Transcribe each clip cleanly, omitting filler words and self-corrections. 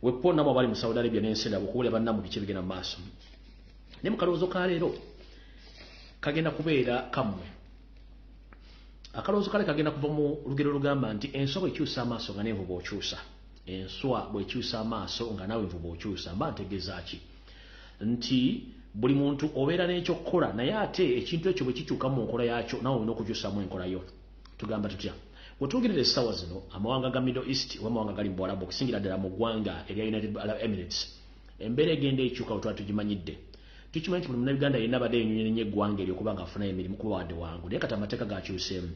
wepona mu bali mu Saudi Arabia n'ensenda okubula banna mu bice bigena maaso ne mukaloozo ka leero kagenda kubeera kamwe akaloozo kale kagenda kuva mu lugero lugamba nti enswa bw'ekyusa amaaso nga n'envubu okyusa enswa bw'ekyusa amaaso nga naawe envubu okyusa mba ntegeeza ki nti buli muntu obeera n'ekyokukola naye ate ekintu ekyo bwe kikyuka mu nkola yaakyo naawe olina okukyusamu enkola yo tugamba tutya bwetugerera essaawa zino amawanga ga Middle East oba amawanga gali mu Bwarabu okusingira ddala mu ggwanga erya United Arab Emirates embeera egenda ekyuka bwe tuba tugimanyidde tukimanyi nti buli munnayuganda yenna abadde yenyonyola eggwanga eryo okuba ng'afunayo emirimu kuba wadde wangu naye kati amateeka gakyuseemu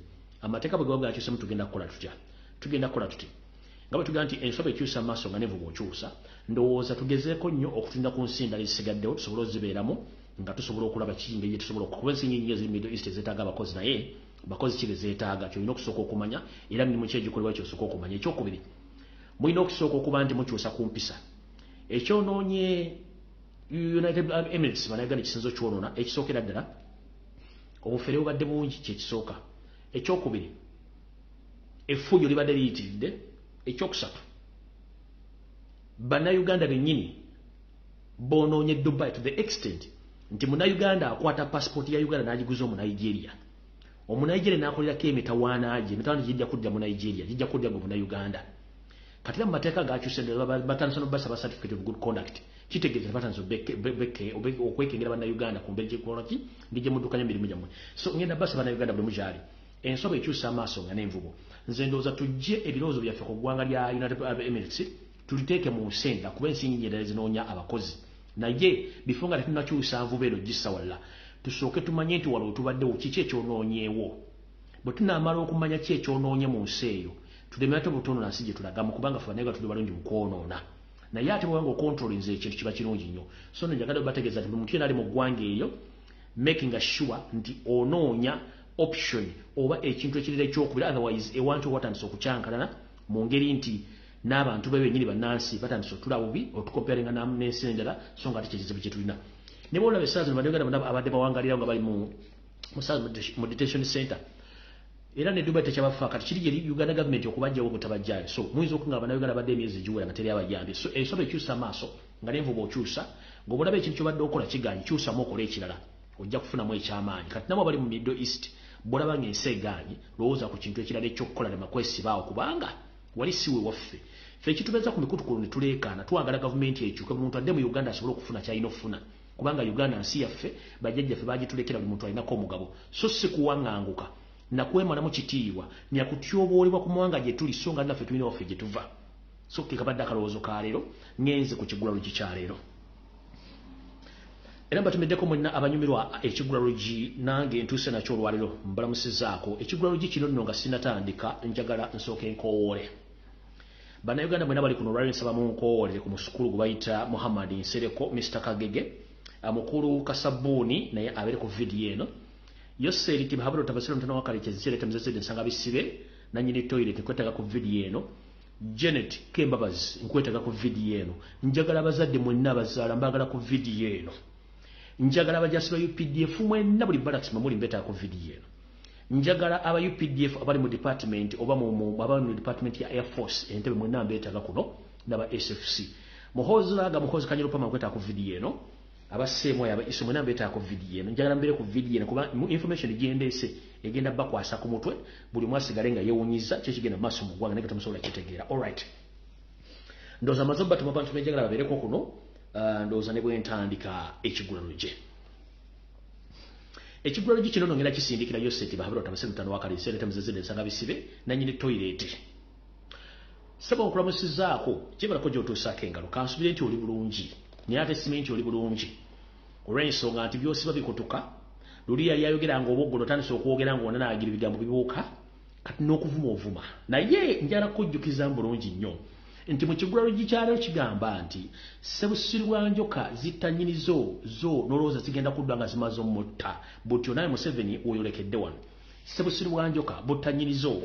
amateeka bwe gaba gakyuseemu tugenda kukola tutya tugenda kukola tuti nga bwe tugamba nti enswa bw'ekyusa amaaso nga n'envubu okyusa ndowooza tugezeeko nnyo okutulinda ku nsi endala ezisigaddewo tusobole ozibeeramu nga tusobola okulaba kiki engeri gye tusobola okuba ensi nnyingi nnyo ziri Middle East ezeetaaga abakozi naye bakozi ki bezeetaaga kyolina okusooka okumanya era mirimu ki egikolebwa kyosooka okumanya ekyokubiri mulina okusooka okuba nti mukyusa ku mpisa ekyonoonye United Arab Emirates bannayuganda ekisinzo kyonoona ekisookera ddala obufere bubadde bungi kyekisooka ekyokubiri effujo libadde liyitiridde ekyokusatu bannayuganda bennyini boonoonye Dubai to the extent nti munnayuganda akwata passport ya Uganda n'agiguza Omunigeria Omunigeria n'akolerako emitawaana gye emitawaana gijja kudda mu Nigeria gijja kudda mu Uganda kati mu mateeka gakyuse batandise n'obbasa ba certificate of good conduct kitegeeza batandise okwekengera bannayuganda ku mbeera gy'ekolaki ng'egye muddukanya emirimu gyammwe so ngenda basa bannayuganda buli mukyali enswa bw'ekyusa amaaso nga n'envubu nze ndowooza tujje ebirowoozo byaffe ku ggwanga lya United Arab Emirates tuliteeke mu nsenda kuba ensi nnyingi endala zinoonya abakozi naye bifo nga tetunnakyusa nvubu eno gissa walla tusooke tumanye nti waliwo tubaddewo kiki ekyonoonyeewo bwe tunaamala okumanya ki ekyonoonye mu nsi eyo tulemera ate butonoona nsi gye tulagamu kubanga ffe bannayuganda tuli balungi mu kwonoona naye ate bwebanga okontrolinze ekintu kiba kirungi nnyo so njagala bategeeza nti buli muntu yenna ali mu ggwanga eyo making sure nti onoonya option oba ekintu ekirira ekyokubiri otherwise ewantu watandise okukyankalana mu ngeri nti n'abantu be bennyini bannansi batandise otula bubi otukomparinga n'ensi endala so nga ate kyekizibu kye tulina ne boolaba essaawa zino bannayuganda abadde bawangalirawo nga bali mu meditation center era ne Dubai tekyabafa kati kiri gye Uganda government okubajjawo butabajjayo so muyinza okungaba bannayuganda badde emyezi egiwera nga teri abayambi so enswa bw'ekyusa amaaso nga n'envubu okyusa ng'obulaba ekintu kyobadde okola kiganyi kyusamu okola ekirala ojja kufunamu ekyamaanyi kati namwe abali mu Middle East bwolaba ng'ensi egaanyi lowooza ku kintu ekirala ekyokukola ne makwesibaawo kubanga wali siwe waffe ffe ekitubeeza ku mikutukulu ne tuleekaana twagala gavumenti ekyuke buli muntu adde mu Uganda asobole okufuna kyalina okufuna kubanga Uganda nsi yaffe bajjajjaffe bagitulekera buli muntu alinako omugabo so si kuwaŋŋanguka nakwemalamu kitiibwa nyakutyoboolerwa ku mawanga gye tuli so nga naffe tulina waffe gye tuva so ke kabadde akalowoozo ka leero ngenze ku Kigulalugi kya leero era mbatumiddeko mwenna abanyumirwa Ekigulalugi nange ntuuse nakyo olwaleero mbalamusizaako Ekigulalugi kino nno nga sinatandika njagala nsooke nkowoole bannayuganda mwenna bali kuno olwaleero nsaba munkowoolere ku musukulu gwe bayita Muhammad Nsereko Mr Kagege amukulu Kasabbuuni naye abeere ku vidiyo eno Yoseri tibahaburo tabasiro mtana wakali chezisire temzesede nsanga bisibe na nyini toilet nkwetaga ku video eno Janet Kembabaz nkwetaga ku video eno njagala abazadde mwenna bazala mbagala ku video eno njagala abajasiba UPDF mwenna buli barracks muri mbeta ku video eno njagala aba UPDF abali mu department oba mu department ya Air Force entebe mwenna mbetaga kuno naba SFC muhozi kanyero pama nkwetaga ku video eno abaseemo yaba iso mwenna mbeta ku video eno njagala mbere ku video eno kuba information giendese egenda bakwasa ku mutwe buli mwasigale nga yewunyiza kye kigenda maso mu gwanga nekata musobola kitegeera all right ndoza mazobba tumabantu mejagala babereko kuno ndoza ne bwentandika Ekigulalugi kino nongera kisindikira Yoseti bahabiro tamasemu mutano wakali sele temzezede nsanga bisibe na nyini toilet sabo nkulamusizaako kibala ko jotusaka engalo kansubire nti oli bulungi ni ate simenti oli bulungi olw'ensonga nti byosiba bikutuka luli yali ayogeranga oboggono tandise okwogera nga onana agira ebigambo bibuuka kati n'okuvuma ovuma naye njala kujjukiza bulungi nnyo nti mu Kigulalugi kyaleero kigamba nti sebusirwa njoka zitanyinizo zo nolowooza zigenda kuddwa nga zimaze omutta butyo naye Museveni oyolekedde wano sebusirwa njoka butanyinizo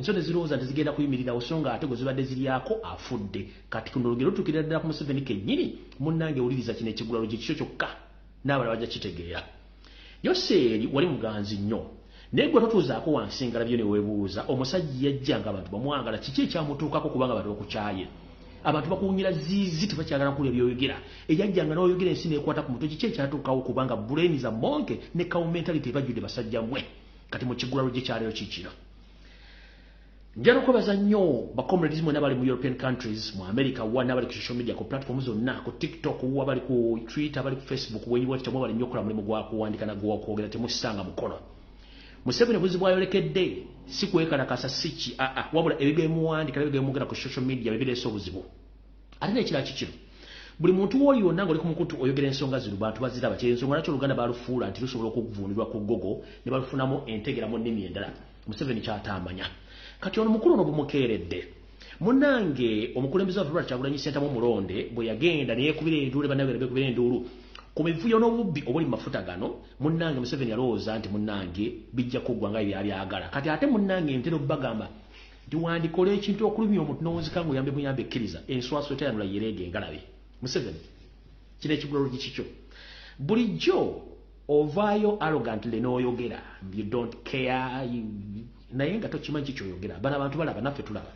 zo ne zirowooza nti zigenda kuyimirirawo so nga ate gwe zibadde ziryako afudde kati kuno olugero lutuukirira ddala ku Museveni kennyini munnange owuliriza kino Ekigulalugi kikyo kyokka n'abalala bajja kitegeera Yoseeri wali muganzi nnyo naye gwe totuuzaako wansingala byo ne weebuuza omusajja yajja nga abantu bamwagala kiki ekyamutuukako kubanga abantu bakukyaye abantu bakunyira zizi tebakyagala kulya byoyogera ejajjanga n'oyogera ensi neekwata ku mutwe kiki ekyatuukawo kubanga brain za monke ne cow mentality ebajjudde basajja mmwe kati mu kiggulalo gyekyaleero kikino njala okwebaza nnyo bacomrades mwena bali mu European countries mu America wa n'abali ku social media ku platform zonna ku TikTok wa bali ku Twitter bali ku Facebook weyiwati tamwe bali nnyo okola mulimu gwa kuwandika na gwa kwogera temusanga mukono Museveni buzi bwayolekedde si kwekalakasa siki wabula ebigemuwandika ebigemugera ku social media bibireese obuzibu ate n'ekirala kikino buli muntu woli yonna ng'oli ku mukutu oyogera ensonga zino bantu baziraba kyensonga nakyo Oluganda balufuula nti lusobola okuvunirwa ku gogo ne balufunamu entegera mu nnimi endala Museveni ky'ataamanya kati ono mukulu ono bumukeeredde munnange omukulembeze wa February Kyagulanyi Ssentamu Mulonde bwe yagenda ne yeekubira enduulu bannabwe beekubira enduulu ku mivuyo n'obubbi obuli mu mafuta gano munnange Museveni yalowooza nti munnange bijja kuggwa nga byabyagala kati ate munnange ntera obbagamba nti wandikola ekintu okulumya omuntu n'owunzika ng'oyambe muyambe ekkiriza enswaswa etayanula yereege engalabe Museveni kino ekigulalo kikikyo bulijjo ovaayo arrogantly n'oyogera you don't care naye nga tokimanyi kikyoyogera bano abantu balaba naffe tulaba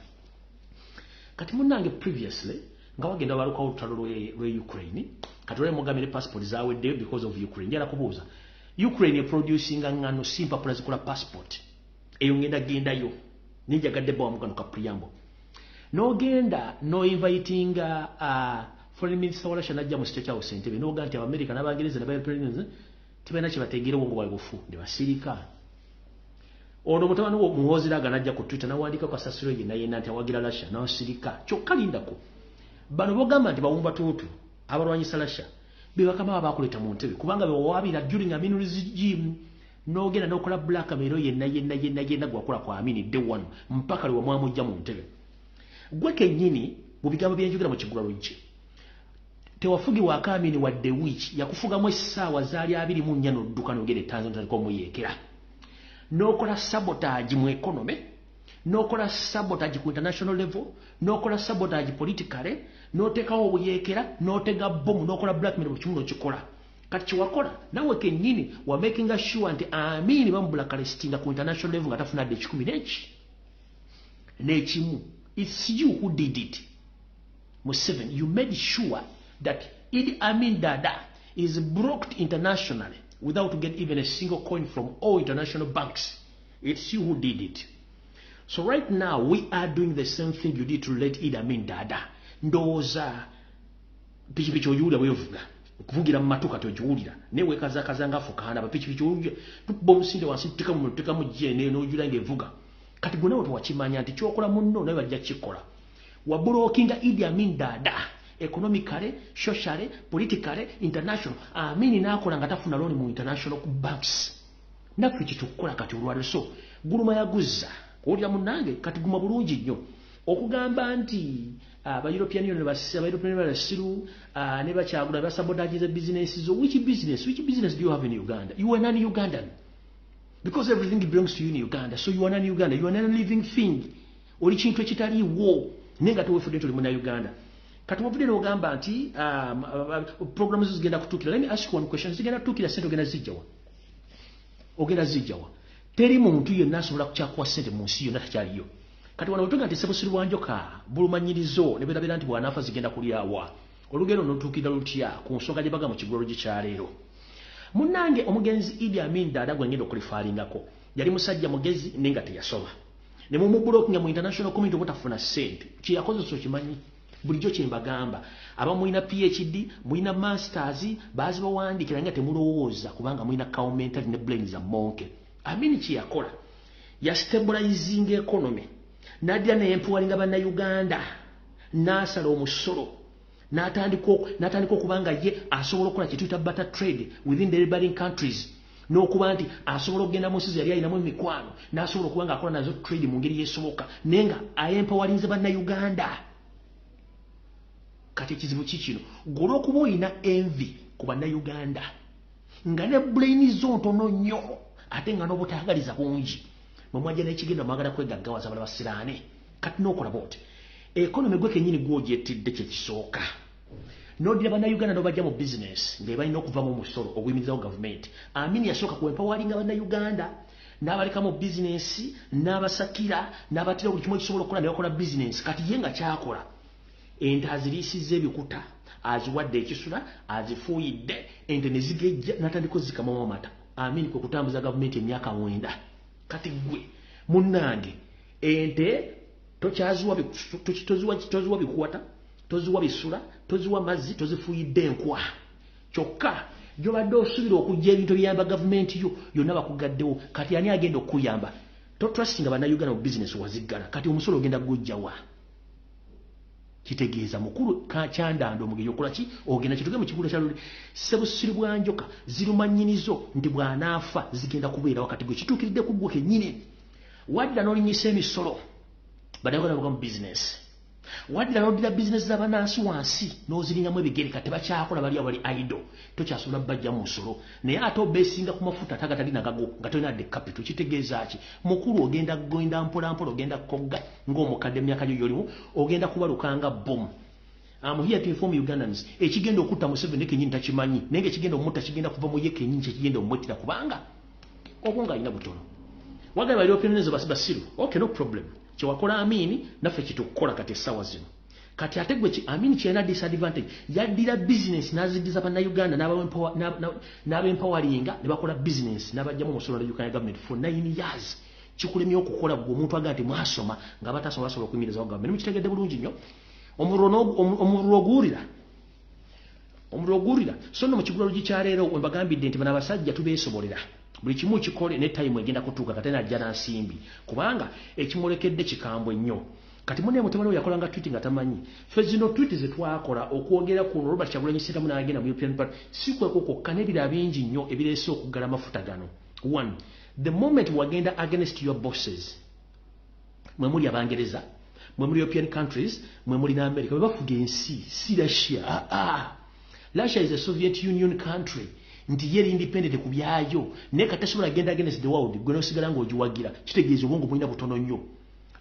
kati munnange previously nga wagenda walukawo olutalo lwe Ukraine kati olwe mugamire passport zaweddeyo because of Ukraine njala kubuuza Ukraine producinga ngano simpapula zikola passport eyo ngenda gendayo ninjagadde bawa mugano ka preamble n'ogenda no-invitinga foreign minister wa Russia najja mu State House Entebbe n'oga nti Abamerika n'Abangereza ne Bayoleans tibalina kye bategeera obwongo bwabwe bufu ne basirika ono mutabani wo muhoziraga najja ku Twitter n'awandiika kwa Sasiro ye naye nti awagira Russia n'asirika kyokka lindako bano bogamba nti bawumba tuutu abalwanyisa Russia be bakama bakuleta mu Ntebbe kubanga bewabira during Aminu regime n'ogenda n'okola blackmail yenna gwakola kwa Amini day one mpaka lwe mwamujja mu Ntebbe gwe kennyini mu bigambo byenjogera mu kigulalo kye tewafugibwa Akamini wadde wiki yakufugamu essaawa zaali 24 n'odduka n'ogenda Tanzania taliko muyeekera n'okola sabotage mu economy n'okola sabotage ku international level n'okola sabotage politically n'oteekawo obuyeekera n'otega bomu n'okola blackmail mu kimu n'okikola kati kiwakola nawe kennyini wa making sure nti Amini bamubulakalistinga ku international level nga tafunadde ekikumi n'ekimu it's you who did it Museveni you made sure that Idi Amin Dada is blocked internationally without getting even a single coin from all international banks. It's you who did it. So right now we are doing the same thing you did to let Idi Amin Dada. Ndoza pichipichi oyulira wevuga. Kuvugira mu matuka tojuulira. Newe kazanga fukana ba pichipichi oyulira. Tubomusinde wansi tutika mu jene n'ojula ngevuga. Kati gwe nawe twakimanya nti kyokola munno nawe bajja kikola. Wabulookinga Idi Amin Dada. Economically, socially, politically, international. Amini nakola nga tafuna loan mu international banks. Naffe kitukola kati olwaliro so guluma yaguzza. Olya munnange kati guma bulungi nnyo. Okugamba nti aba European Union basiru ne bakyagula basabotage businesses. Which business do you have in Uganda? You are non-Ugandan. Because everything belongs to you in Uganda. So you are non-Uganda. You are not a living thing. Oli kintu ekitaliiwo. Nenga tewefudde tuli muna Uganda. Kati wavudde n'ogamba nti programs zigenda kutuukira. Let me ask you one question. Zigenda kutuukira sente ogenda zijjawa. Teri muntu yenna asobola kukyakuwa sente mu nsi yonna takyaliyo. Kati wano otunga nti Ssebusiri bwa Njoka bulumanyirizo ne beerabeera nti bw'anaafa zigenda kulyawa. Olugero n'otuukira lutya ku nsonga gye baga mu kigulalo gy'ekyaleero. Munnange omugenzi Idi Amin Dada gwe ngenda okulifaalingako yali musajja mugezi nenga teyasoma. Ne mumubulookinga mu international community obutafuna ssente. Kye yakoze so kimanyi. Bulijjo kye mbagamba aba mulina PhD mulina masters bazi bawandiikira nga temulowooza kubanga mulina mental ne brain za monke. Amini kye yakola ya stabilizing economy n'adya n'empuwalinga bannayuganda n'asala omusolo n'atandika okubanga ye asobola okukola kye tuyita barter trade within the neighboring countries n'okuba nti asobola okugenda mu nsi yali ayinamu emikwano n'asobola okuba nga akola nazo trade mu ngeri yeesoboka naye nga ayempawalinze bannayuganda. Kati ekizibu kikino gw'olwokuba olina envy ku bannayuganda nga ne brain zo ntono nnyo ate nga n'obutaagaliza bungi mwamwajja n'ekigenda mwagala kwegaggawaza abalala basiraane kati n'okola booti economy gwe kennyini gw'ogyettidde kye kisooka n'oddira bannayuganda n'obajja mu business nga balina okuvamu omusolo oguyimirizawo gavumenti. Amini yasooka kwempawalinga bannayuganda n'abaleka mu business n'abasakira n'abatira buli kimu ekisobola okukola ne bakola business kati ye nga kyakola ente aziriisizza ebikuta aziwadde ekisula azifuuyidde ente ne zigejja n'atandika ozzikamamu amata amini kwe kutambuza gavumenti emyaka 9 kati gwe munnange ente tokyaziwa toziwa bikuwata toziwa bisula toziwa mazzi tozifuuyidde enkwa kyokka gyobadde osubira okujja ebintu ebiyamba gavumenti yo yonna bakugaddewo kati ani agenda okuyamba totwasinga bannayuganda mu bizinesi waziggala kati omusolo ogenda gujjawa kitegeeza mukulu kyandanda omugeyo okola ki ogenda kituge mu kigulo kya luli sebusiri bwa njoka ziruma nnyinizo nti bw'anaafa zigenda kubeera wakati gwe kituukiridde ku ggwe kennyini wadda n'olinyisa emisolo bannayuganda baga mu bizinesi wadda n'oddira bizinesi z'abanaasi wansi n'oziringamu ebigere kati bakyakola bali abali aido tokyasobola bajja mu nsolo naye ate obeesinga ku mafuta tagatali nagago nga tolina adde capital kitegeeza ki mukulu ogenda genda mpolampola ogenda kogga ng'omukadde emyaka gyo gy'olimu ogenda kubalukanga bomu I'm here to inform Ugandans ekigenda okutta Museveni kennyini takimanyi naye ng'ekigenda omutta kigenda kuva mu ye kennyini kyekigenda omwettira kubanga obwo ng'alina butono wagala bali opinions basiru okay no problem kyewakola amini naffe kitukukola kati essaawa zino kati ate gwe amini kyena disadvantage yaddira business n'aziddiza bannayuganda n'ab'empoweringa ne bakola business n'abajjamu omusolo wa Uganda government for 9 years kikulemye okukola gwe omuntu agaa nti mwasoma nga batasobola basobola okuyimiriza wa gavumenti mukitegedde bulungi nnyo omuliro oguwulira so nno mu kigulalo gikyaleero we mbagambidde nti bano abasajja tubeesobolera buli kimu kikole ne time egenda kutuuka kate najja na nsimbi kubanga ekimulekedde kikambwe nnyo kati mune mutabani we yakolanga tweet nga tamanyi ffe zino tweet ze twakola okwogera ku Robert Kyagulanyi Ssentamu n'agenda mu European Party si kwe kwokka n'ebirala bingi nnyo ebireese okuggala amafuta gano. One, the moment wagenda against your bosses mwe muli Abangereza mwe muli European countries mwe muli n'America bwe bafuga ensi si Russia. Russia is a Soviet Union country nti yeri independent ku byayo ne katasobola agenda against the world gwe nosigala ng'ogiwagira kitegeeza obwongo bulina butono nnyo.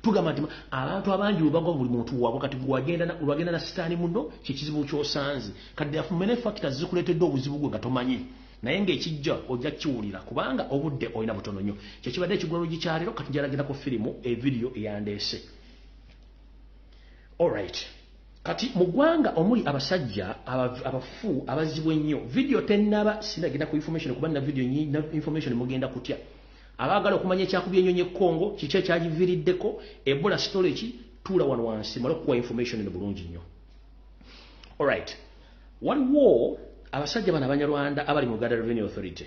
Tugamba nti abantu abangi bagwa buli muntu waabwe kati gwagenda na sitaani muno kyekizibu kyosanze kadde afumene factors zikuleetedde obuzibu gwe nga tomanyi naye ng'ekijja ojja kiwulira kubanga obudde olina butono nnyo kyekibadde ekigwalo gikyalero kati njalagenda ku firimu evidiyo eyandeese. Alright, kati mu ggwanga omuli abasajja abafu abazibu ennyo vidiyo tennaba sinagenda ku information kuba nina vidiyo nyingi information mugenda kutya abagala okumanya ekyakubya ennyonyi ekkongo kiki ekyagiviiriddeko Ebola storage tuula wano wansi mala okuwa information eno bulungi nnyo. Alright, waliwo abasajja bano Abanyarwanda abali mu Uganda Revenue Authority.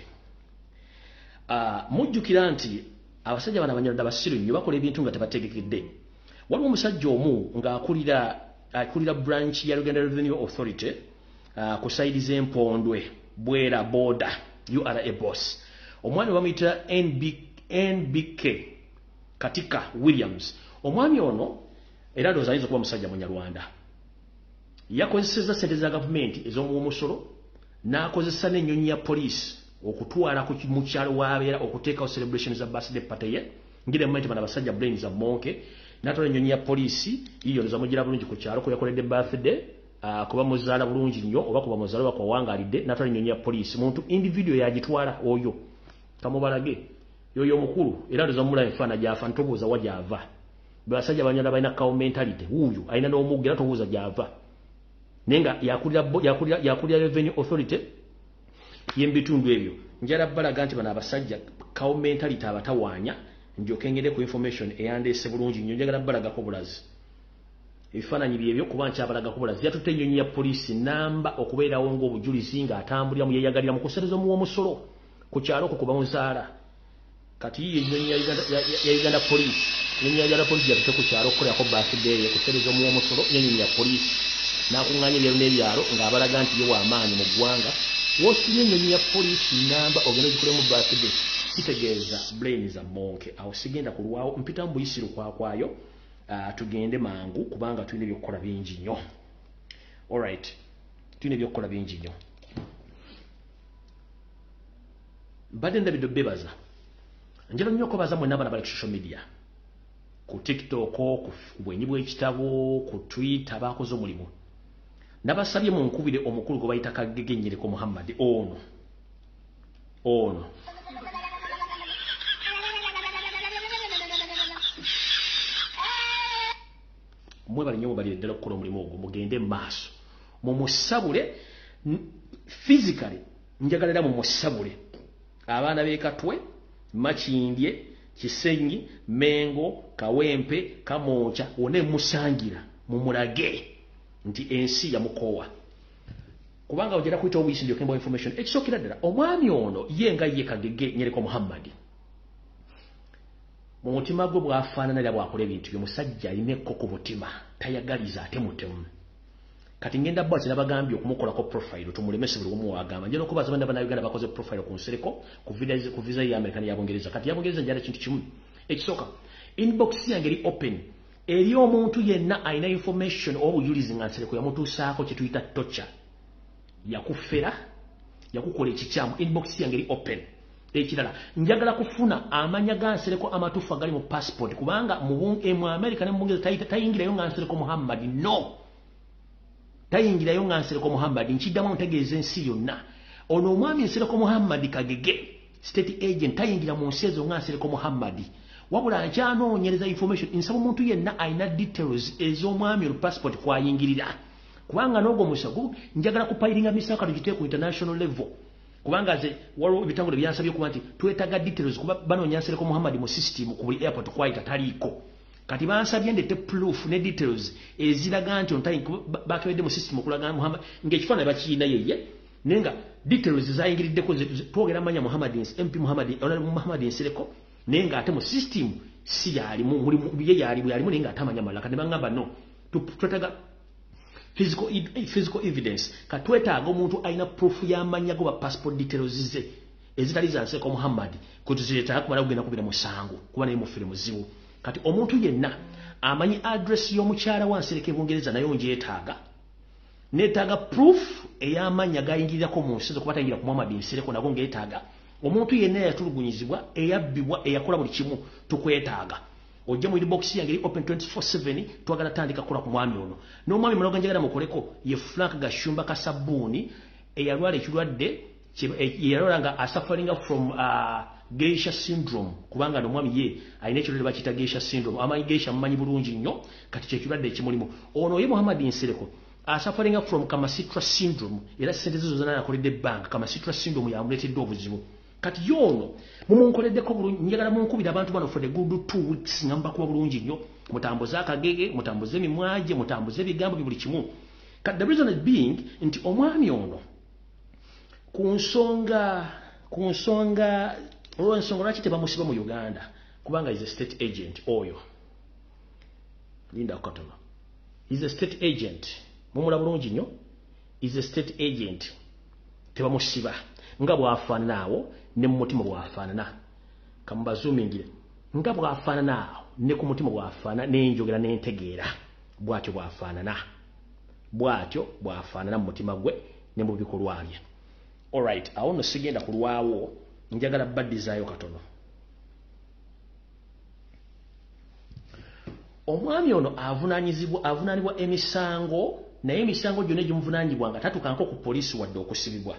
Mujjukira nti abasajja bano Abanyarwanda basiru nnyo bakola ebintu nga tebategekedde. Waliwo omusajja omu ng'akulira branch ya Uganda Revenue Authority ku saidi z'Empondwe Bwera border URA boss. Omwami bamuyita NBK Katika Williams. Omwami ono era ndowooza ayinza okuba musajja Munyarwanda. Yakozesezza ssente za gavumenti ez'omuwumusolo n'akozesa n'ennyonyi ya poliisi okutwala mu kyalo w'abeera okuteekawo celebration za birthday party ye ngire mu bano abasajja brain za monke n'atwala ennyonyi ya poliisi yiyo zamugira bulungi ku kyalo ko yakoledde birthday kuba muzaala bulungi nnyo oba kuba muzaala bakawangaalidde n'atwala ennyonyi ya poliisi muntu individual yagitwala oyo kamubalage yoyo mukulu era ndoza mula enfana gyafa ntobuuza wajava basajja Abanyarwanda balina kawo mentality wuuyo alina n'omugera tobuuza gyava nenga yakulira Revenue Authority y'ebitundu ebyo njala balaga nti bano abasajja kawo mentality abatawaanya njokengere ku information eyandeese bulungi nnyo njagala balagako bulazi ebifaananyi byebyo kuba nkyabalaga bulazi yatutte ennyonyi ya poliisi namba okubeerawo ng'obujulizi ng'atambulira mu yeyagalira mu kusereza omuw'omusolo ku kyalo kuba muzaala kati yiyo ennyonyi ya Uganda poliisi ennyonyi ya Uganda poliisi yatutte ku kyalo okukolako birthday kusereza omuw'omusolo n'ennyonyi ya poliisi n'akuŋŋaanya ebyalo n'ebyalo ng'abalaga nti ye w'amaanyi mu ggwanga w'osibye ennyonyi ya poliisi namba ogenda ogikolemu birthday kitegeeza brain za monke awo sigenda kulwawo mpita mu buyisiru kwakwayo tugende mangu kubanga tulina ebyokukola bingi nnyo. Alright, tulina ebyokukola bingi nnyo. Mbadde ndabidde bebaza njala nnyo okubaza mwenna abana bali ku social media ku TikTok ku bwenyi bw'ekitabo ku Twitter baakoze omulimu nabasabye mu nkubire omukulu gwe bayita Kagege Nnyereko Muhammad ono mwebale nnyo mubalire ddala okukola omulimu ogwo mugende maaso mumusabule physically njagala era mumusabule abaana b'ekatwe Makindye Kisenyi Mengo Kawempe Kamoocha wone musangira mumulage nti ensi ya mukowa kubanga ojera kuita obuyisi ndio kembo information ekisokera ddala omwami ono yenga ye Kagege Nyereko Muhammad mu mutima gwe bwafaananira bwakola ebintu byomusajja alina ekkoko mutima tayagaliza ate mutemu kati ngenda bwati nabagambye okumukolako profile tumulemese buli omu wagamba njalo kubaza bana bana Uganda bakoze profile ku nsereko ku visa ya America ya Bungereza kati ya Bungereza njala kintu kimu ekisoka inbox yange eri open eri omuntu yenna aina information obujulizi nga nsereko ya mutu saako kituyita tocha yakufera yakukola ekikyamu inbox yange eri open ekirala njagala kufuna amanya ga nsereko amatufa gali mu passport kubanga mu America ne mu Bungereza tayingira nga nsereko Muhammad no tayingira nga nsereko Muhammad nchiddamu ntegeeza ensi yonna ono omwami nsereko Muhammad Kagege state agent tayingira mu nsi ezo nga nsereko Muhammad wabula nkyanoonyereza information nsaba omuntu yenna aina details ez'omwami olu passport kwayingirira kubanga n'ogwo musago njagala kupayiringa misaka tugite ku international level kubanga ze waliwo ebitangolo byansabye kuba nti twetaaga details kuba banoonya nsereko Muhammad mu system ku buli airport kwayita taliiko kati bansabye ndete proof ne details eziraga nti ontayi bakewedde mu system okulaga Muhammad ng'ekifaananyi bakiina yeye nenga details zayingiriddeko twogera manya Muhammad MP Muhammad Nsereko nenga ate mu system si yali mu bye yali nenga atamanya mala kati bangamba no twetaaga physical evidence katwetaaga omuntu aina proof y'amanya go ba passport details ze ezitali za Nsereko Muhammad kutuziyeta kumala kugenda kubira musango kuba naye mufire muzibu kati omuntu yenna amanyi address y'omukyala wa Nsereko Bungereza nayo njeetaaga netaaga proof ey'amanya gayingirirako mu nsi kuba tayingira ku Muhammad Nsereko nago ngeetaaga omuntu yenna yatulugunyizibwa eyabbibwa eyakola buli kimu tukwetaaga ojja mu inbox yange eri open 24/7 twagala tandika kukola ku mwami ono n'omwami muloga njagala mukoleko ye Frank Gashumba Kasabuni eyalwala ekirwadde yalwala nga asufferingga from geisha syndrome kubanga n'omwami ye alina ekirwadde bakiyita geisha syndrome amanyi geisha mumanyi bulungi nnyo kati kyekirwadde ekimulimu ono ye Muhammad Nsereko asufferingga from Kamasitra syndrome era sente zo zonna yakoledde bank Kamasitra syndrome yamuleetedde obuzibu kati yono mumunkoleddeko bulungi njagala munkubira abantu bano for the good 2 weeks ngamba kuba bulungi nnyo mutambuze Akagege mutambuze emimwaje mutambuze ebigambo buli kimu kati the reason is being nti omwami ono ku nsonga lwaki tebamusiba mu Uganda kubanga is a state agent oyo Linda Kotono is a state agent mumula bulungi nnyo is a state agent tebamusiba nga bwafaananaawo ne mu mutima bwafaanana kamubazumingire nga bwafaananaawo ne ku mutima bwafaanana n'enjogera n'entegeera bwatyo bwafaanana mu mutima gwe ne mu bikolwa bye alright awo no sigenda kulwawo njagala baddizaayo katono omwami ono avunaanibwa emisango naye emisango gyonna egimuvunanyibwa nga tatukanko ku poliisi wadde okusibibwa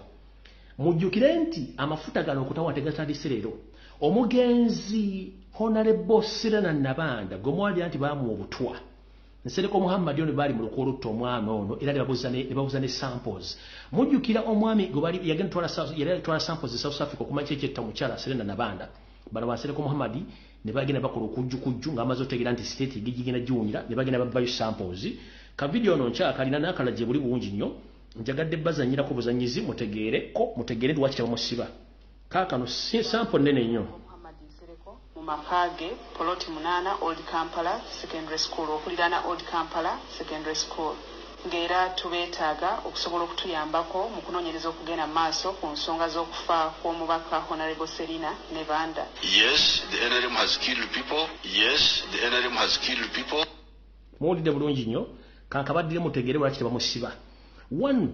mujjukire nti amafuta gano okutawa tegatandise leero omugenzi Honorable Serena Nabanda gwe mwalira nti baamuwa obutwa Nsereko Muhammad ono baali mu lukolutta omwami ono era ne babuuza ne samples mujjukira omwami gwe bali yagenda twala samples South Africa okumanya ekyetta omukyala Serena Nabanda bano ba Nsereko Muhammad ne bagenda bakola okujjukujju ng'amaze otegeera nti state gigenda giwunyira ne bagenda babayo samples ka video ono nkyakalina n'akalagye buli bulungi nnyo njagadde bazanyirako buzanyizi mutegeere lwaki tebamusiba kaakano sample nnene nnyo mu makage poloti 8 Old Kampala Secondary School okuliraana Old Kampala Secondary School ng'era tubeetaaga okusobola okutuyambako mu kunoonyereza okugenda maaso ku nsonga z'okufa kw'omubaka Honorable Serena Nebanda. Yes, the NRM has killed people. Yes, the NRM has killed people. Muwulidde bulungi nnyo kankabaddire mutegeere lwaki tebamusiba. 1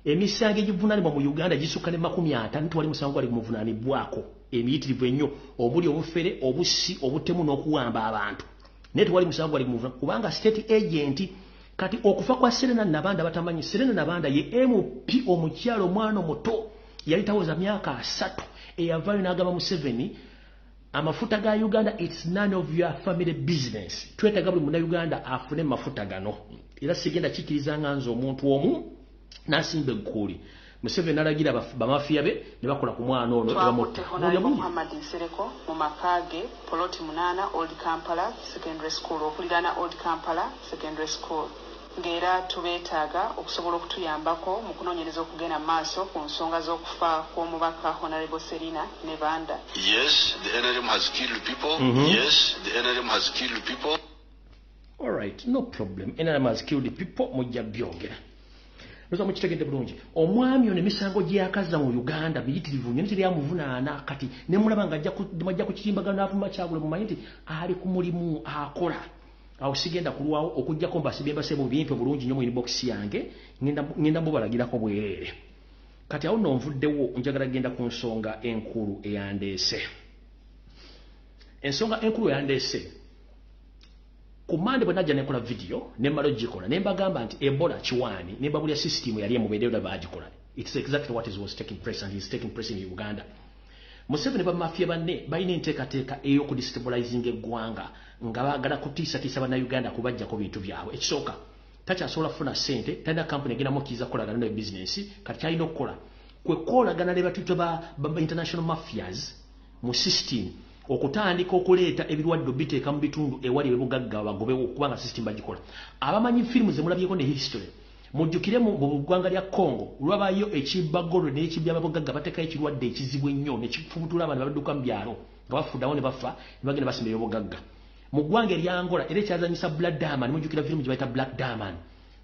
emisango egivunaanibwa mu Uganda gisukka ne 50 tewali musango gwali gumuvunaanibwako emiyitirivu ennyo omuli obufere obusi obutemu n'okuwamba abantu naye tewali musango gwali gumuvunaanibwa kubanga state agent kati okufa kwa Serena Nabanda batamanyi Serena Nabanda ye MP omukyalo omwana omuto yali tawoza myaka 3 eyavaayo n'agamba Museveni amafuta ga Uganda it's none of your family business. Twetaaga buli muna Uganda afune mafuta gano. Era sigenda kikiriza nganzo omuntu omu nasimbe nkuli. Museveni nalagira bamafiya be ne bakola ku mwana ono ebamotta. Muhammad Nsereko mu makage Poloti Munana Old Kampala Secondary School okulirana Old Kampala Secondary School. Ngera tubeetaaga okusobola okutuyambako mu kunoonyereza okugenda maaso ku nsonga z'okufa kw'omubaka Honorable Serina ne Banda. Yes, the NRM has killed people. Yes, the NRM has killed people. All right, no problem. NRM has killed people. Mujja byogera. Noza mukitegedde bulungi. Omwami ono emisango gye yakaza mu Uganda biyitirivu nnyo teri amuvunaana kati ne mulaba nga ajja ku kitimbagano n'avuma Kyagulanyi mumanyi nti ali ku mulimu akola. Awo sigenda kulwawo okujjako mbasibye mu bimpe bulungi nnyo mu inbox yange ngenda mubalagirako bwereere. Kati awo nonvuddewo njagala genda ku nsonga enkulu eyandeese. Ensonga enkulu eyandeese. Ku Mande bwe najja nekola video ne mmalo gikola ne mbagamba nti Ebola kiwaani ne babulya system yali emubeerera da bagikola. It's exactly what was taking place and is taking place in Uganda. Museveni ba mafia banne balina enteekateeka ey'okudestabilizing eggwanga nga baagala kutiisatiisa bannayuganda kubajjako bintu byabwe. Ekisooka takyasobola kufuna ssente, talina kampuni egenda mukkiriza kukolagana ne bizinensi, kati kyalina okukola kwe kolagana ne batuyita ba international mafias mu system okutandika okuleeta ebirwadde biteeka mu bitundu ewali ebibugagga bagobewo kubanga system bagikola. Abamanyi firimu ze mulabyeko ne history mujjukire mu ggwanga lya Congo lwabayo ekibbagolo n'ekibya ababugagga bateekayo ekirwadde ekizibu ennyo ne kifubutula abantu babadduka mu byalo nga bafuddawo ne bafa ne bagenda basimba ebibugagga. Mu ggwanga erya Angola era ekyazanyisa Black Diamond mujjukira firimu gye bayita Black Diamond.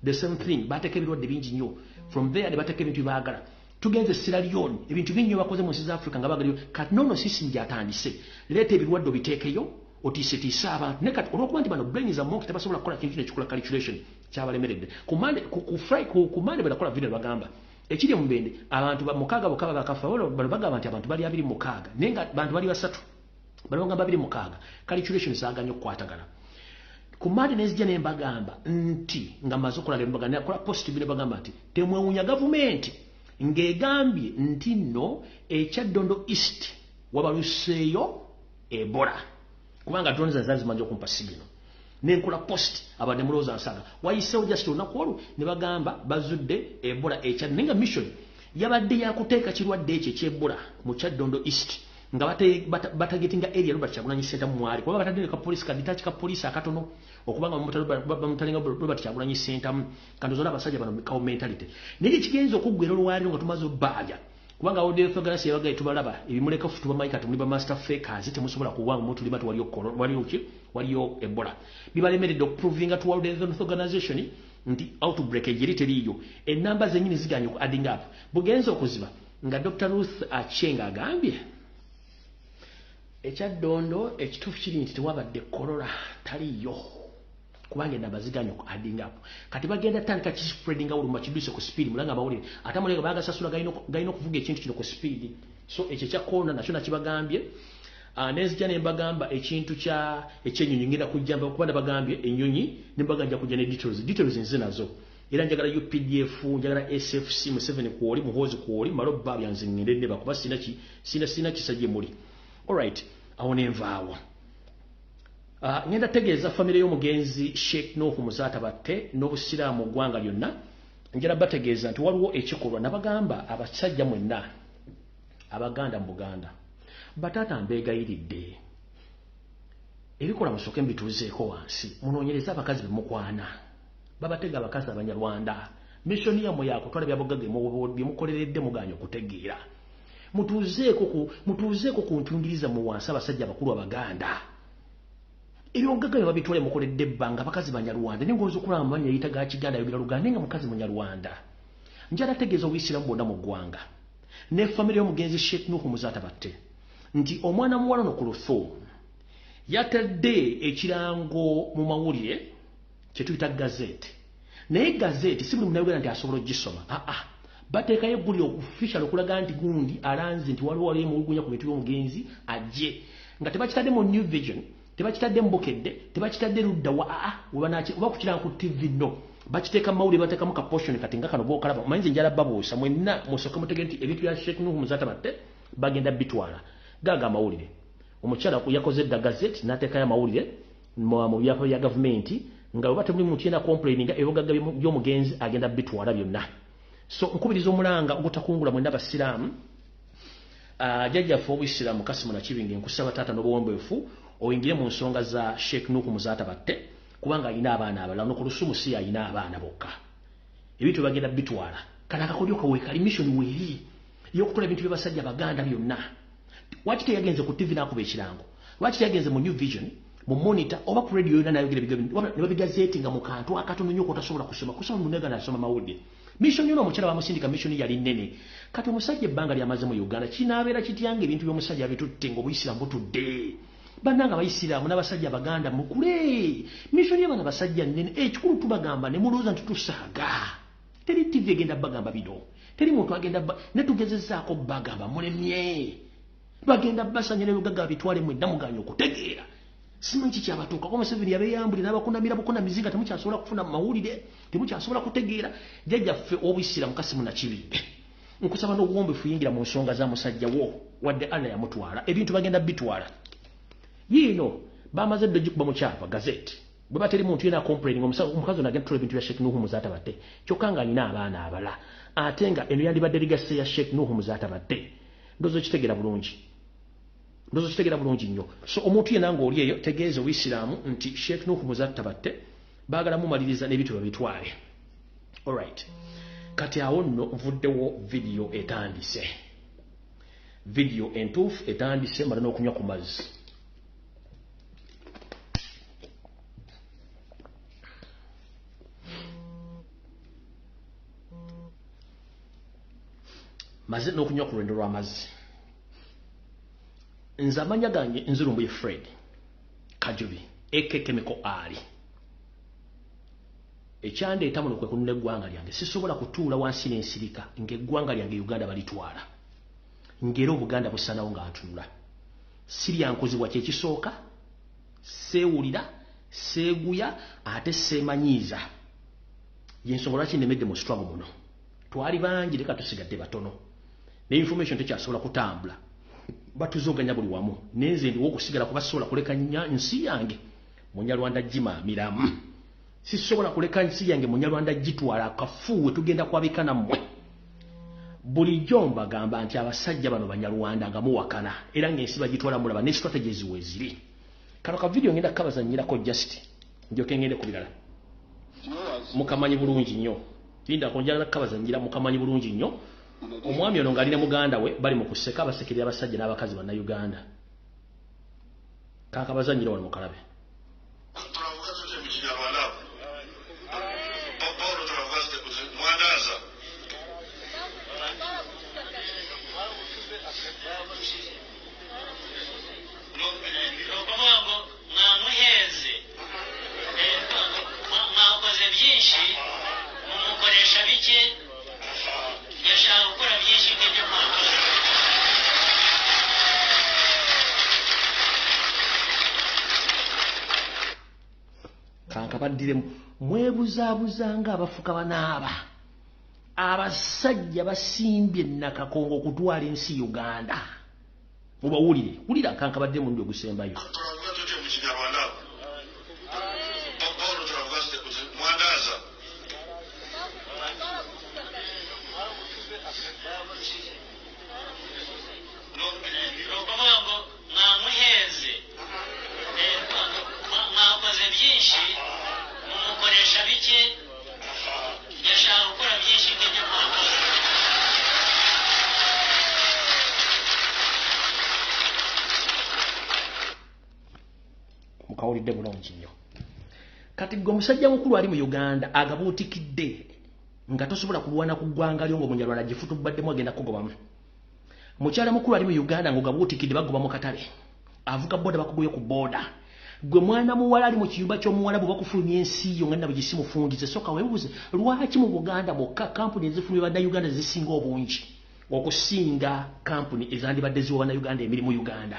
The same thing bateeka ebirwadde bingi nnyo. From there ne bateeka ebintu by'abaagala. Tugenze Sierra Leone ebintu bingi bakoze mu nsi za Africa nga baagaliyo kati nono system gyatandise leeta ebirwadde obiteekeyo otiisetiise abantu ne kati olw'okuba nti bano brain za monk tebasobola kukola kintu ekikola calculation kyabalemeredde. Ku Mande bwe nakola video bagamba ekiri mu Mbende abantu mukaaga bokka bakafa bano bagamba nti abantu bali 26 naye nga bantu bali 3 bano bagamba 26 calculation zaaganya okukwatagana. Ku Mande nezijja ne mbagamba nti nga maze okola ne mbagamba nakola positive ne bagamba nti temwewuunya gavumenti ng'egambye nti nno ekyaddondo East wabaluseeyo Ebola kubanga drone zaali zimanyi okumpa sigino nenkola post abadde mulowooza nsanga wayiseewo just olunaku olwo ne bagamba bazudde Ebola ekyaddondo naye nga mission yabadde yakuteeka kirwadde ekyo eky'Ebola mu kyaddondo East nga batagetinga area Robert Kyagulanyi Center mwali kuba batadde ka police ka detach ka police akatono okubanga bamutalinga Robert Kyagulanyi Center kandozo n'abasajja bano ka mentality naye kigenzo okuggwera olwali nga tumaze obaaja kubanga audio figures yabagaye tubalaba ebimuleka futu ba Mike tumuli ba master fakers temusobola kuwanga mutu limatu waliyo Ebola bibalemeredde okuprovinga to World Health Organization nti outbreak ejiri teriyo enamba zenyini ziganye ku adding up bugenzo okuziba nga Dr. Ruth Achenga agambye ekyaddondo ekituufu kiri nti tewabadde korora taliyo kubanga nabaziganya ku adding up kati bagenda tandika kispreading out mu kiduse ku speed mulanga bawulire ate mulega bagasasula gaino okuvuga ekintu kino ku speed so ekyo kya corona nakyo nakibagambye nezijja ne mbagamba ekintu kya ekyenyonyi ngenda kujjamba okuba bagambye ennyonyi ne mbaganja kujja ne details nze nazo era njagala UPDF njagala SFC mu 7 kuoli muhozi kuoli maloba byanze ngende bakuba sina kisajje muli. Alright, awone nvaawo. Ngenda tegeeza family y'omugenzi Sheikh Nuhu Muzata batte n'obusiraamu ggwanga lyonna njala bategeeza nti waliwo ekikolwa nabagamba abasajja mwenna abaganda mu Buganda batata mbeegayiridde ebikola musooke mbituuzeeko wansi munoonyereza abakazi bemukwana babatega abakazi abanyarwanda missoni yammwe yakutwala byabugagga byemukoleredde muganya okutegeera mutuuzeeko ku ntungiriza mu wansi abasajja abakulu abaganda ebyogagga babitwale mukoledde ebbanga abakazi banyarwanda nengoza okulaba amanya yita ga Kiganda yogera Luganda nga mukazi munyarwanda njala tegeeza obuyisiramu bwonna mu ggwanga ne family y'omugenzi Sheikh Nuhu Muzata batte nti omwana muwala no ku Luthu yatadde ekirango mu mawulire kye tuyita gazeti naye gazeti si buli munayogera nti asobola ogisoma bateekayo egguliro official okulaga nti gundi alanze nti waliwo mulugunya ku bintu by'omugenzi ajje nga tebakitadde mu New Vision tebakitadde mbokedde tebakitadde ludda oba kukiranga ku TV no bakiteeka mawulire bateekamu ka portion kati nga kano bookalaba omanyize njala babuusa mwenna musooke mutegere nti ebintu bya Sheikh Nuhu Muzata batte bagenda bitwala gaga amawulire omukyala yakoze da gazette n'ateeka ya mawulire mu byapa bya gavumenti nga bwe batemuli muntu yena complaining ebibugaga by'omugenzi agenda bitwala byonna. So nkubiriza omulanga ogutakungula mwenda basiraamu jjajjaffe obuyisiraamu Kasimu Nakibinge nkusaba taata n'obuwombeefu oyingire mu nsonga za Sheikh Nuhu Muzaata batte kubanga alina abaana abalala no ku lusumu si alina abaana bokka. Ebintu bagenda bitwala kana akakodyo kaweekali mission weeri y'okukola ebintu by'abasajja Baganda byonna. Lwaki teyagenze ku TV n'akuba ekirango? Lwaki teyagenze mu New Vision mu monitor oba ku radio yonna n'ayogera ne babigazeeti nga mu kantu akatono nnyo kotasobola kusoma munega n'asoma mawulire. Mission yonna omukyala bamusindika mission yali nnene. Kati omusajja ebbanga lyamaze mu Uganda kinaabeera kityanga ebintu by'omusajja bitutte ng'obuyisiraamu butudde. Bannanga Abayisiraamu n'abasajja Baganda mukule. Mission y'abaana basajja nnene ekikulu tubagamba ne mulowooza nti tusaaga. Teri TV egenda bagamba bino. Teri muntu agenda ne tugezezaako bagamba mulemye. Bagenda basanya ne lugaga bitwale mwenda muganya okutegeera. Simanyi kyabatuuka ko Museveni yabeyambulira n'abakunamira bukunamizinga temukyasobola kufuna mawulire temukyasobola kutegeera. Jjajjaffe obuyisiraamu Kasimu Nakibinge nkusaba n'obuwombeefu yingira mu nsonga za musajja wo wadde Allah yamutwala ebintu bagenda bitwala. Yino bamaze dde gikuba mu kyapa gazette bwe bateri muntu yena complaining omukazi ono agenda tutola ebintu bya Sheikh Nuhu Muzaata batte kyokka nga alina abaana abala ate nga eno yandibadde ligase ya Sheikh Nuhu Muzaata batte. Ndozo kitegeera bulungi nnyo. So omuntu yena ng'oli eyo tegeeza Obuyisiraamu nti Sheikh Nuhu Muzaata batte baagala mumaliriza n'ebintu babitwale. Alright. Kati awo nno nvuddewo video etandise. Video entuufu etandise mala n'okunywa ku mazzi. Maze n'okunywa ku lwendo lw'amazzi. Nze amanya gange nze Lumbuye Fred Kajubi ekekemeko ali. Ekyandeeta muno kwe kunula eggwanga lyange sisobola kutuula wansi n'ensirika ng'eggwanga lyange Uganda balitwala. Ngera Obuganda busanawo nga ntunula. Siryankuzibwa kyekisooka, seewulira, seeguya, ate seemanyiiza. Y'ensonga lwaki nnemedde mu struggle muno. Twali bangi leka tusigadde batono. Ne information tekyasobola kutambula. Batuzoganya buli wamu. Nenze ndiwo okusigala kubasobola kuleka nsi yange. Munyarwanda gimamiramu. Sisobola kuleka nsi yange Munyarwanda gitwala akafuwe tugenda kwabika nammwe. Bulijjo mbagamba nti abasajja bano Banyarwanda nga muwakana era ng'ensi bagitwala mulaba ne strategies weziri. Kano ka video ngenda kabazanyirako just njoke ngende ku birala. Mukamanyi bulungi nnyo. Linda konjala kabazanyira mukamanyi bulungi nnyo. Omwami ono ngalina muganda we bali mu kuseka abasekeri abasajja n'abakazi banna Uganda. Kakabazanyira wano mukalabe. Kankabadire mwebuzaabuzanga abafuka banaaba abasajja basimbye nakakongo okutwala ensi Uganda. Mubawulire wulira kankabadde mu ndio gusembayo. Mukawulidde bulungi nnyo. Kati gwe omusajja mukulu ali mu Uganda agabuutikidde nga tosobola kulwana ku ggwanga lyo ng'Omunyarwanda gifutubaddemu agenda kugobamu. Mukyala mukulu ali mu Uganda ng'ogabuutikidde bagoba mu katale. Avuga boda bakugobye ku boda. Gwe mwana muwala ali mu kiyumba ky'omuwalabu bakufulumya ensi yo nga nabo gisimufungize. Soka weebuuze lwaki mu Buganda bokka kampuni ezifulumya bannayuganda zisinga obungi okusinga kampuni ezandibadde ziwa bannayuganda emirimu Uganda.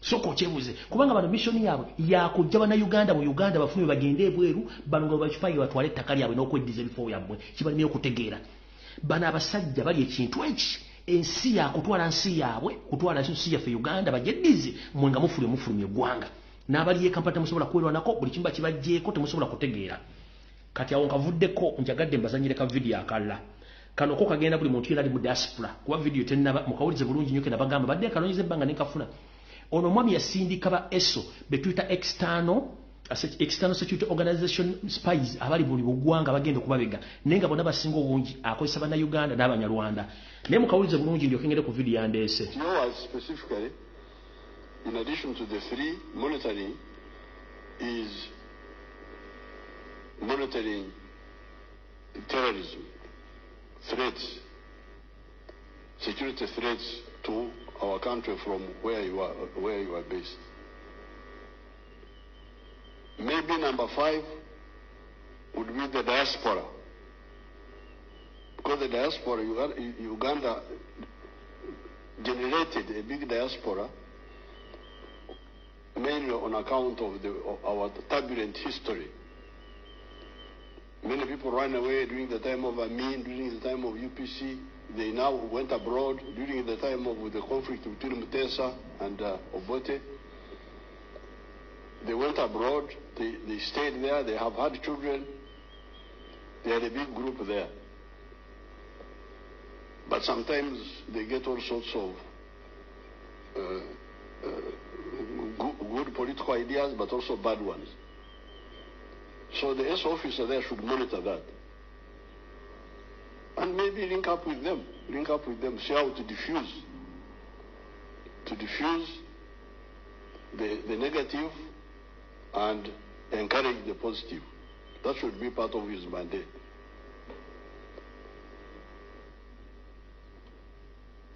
Soka okyebuuze kubanga bano mission yaabwe yakujja bannayuganda mu Uganda bafulumye bagende ebweru bano nga bakifaye batwale ettaka lyabwe n'okweddiza ebifo byabwe kibalina okutegeera. Bano abasajja bali ekintu eki ensi ya kutwala nsi yaabwe kutwala nsi yaffe Uganda bajeddize mwenga mufulumye eggwanga n'abali Kampala temusobola kwerwanako buli kimba kibajjeeko temusobola kutegeera kati awo nkavuddeko njagadde mbazanyire ka video akalla kano ko kagenda buli muntu yena ali mu diaspora kuba video tenaba mukawulize bulungi nyoke nabagamba badde kanonyize banga nenkafuna ono mwami yasindika ba ESO betwita external security organization spies abali buli bugwanga bagenda okubabega nenga bona basinga obungi akozesa bana Uganda n'abanyarwanda ne mukawulize bulungi ndio kengere ku video yandeese specifically in addition to the free monitoring is monitoring terrorism threats, security threats to our country from where you are based. Maybe number 5 would be the diaspora, because the diaspora, Uganda generated a big diaspora mainly on account of our turbulent history. Many people ran away during the time of Amin, during the time of UPC. They now went abroad during the time of the conflict between Mutesa and Obote. They went abroad, they stayed there, they have had children. They had a big group there. But sometimes they get all sorts of good political ideas, but also bad ones. So the S officer there should monitor that. And maybe link up with them, see how to diffuse the negative and encourage the positive. That should be part of his mandate.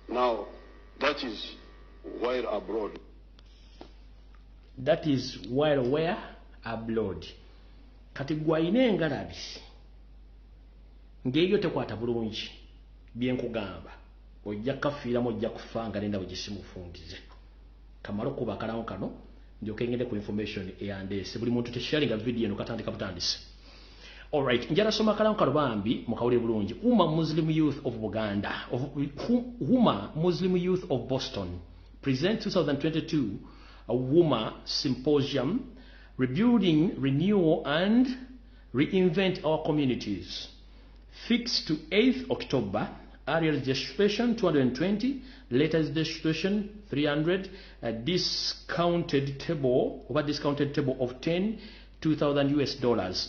Now, that is while abroad. That is while where? Abroad. Kati gwaine ngalabi ngeyo tekwata bulungi byenkugamba ojja kafiira mojja kufanga nenda bugisimufungize kamalo kuba kalawo kano ndio kengende ku information eyandese buli muntu tesharinga video eno katandika butandise. All right, njala soma kalawo kano bambi mukawule bulungi Huma Muslim Youth of Buganda Huma Muslim Youth of Boston present 2022 a Huma Symposium Rebuilding, Renew and Reinvent Our Communities. Fixed to 8th October. Earlier registration 220, later registration 300. Discounted table of 10, $2,000.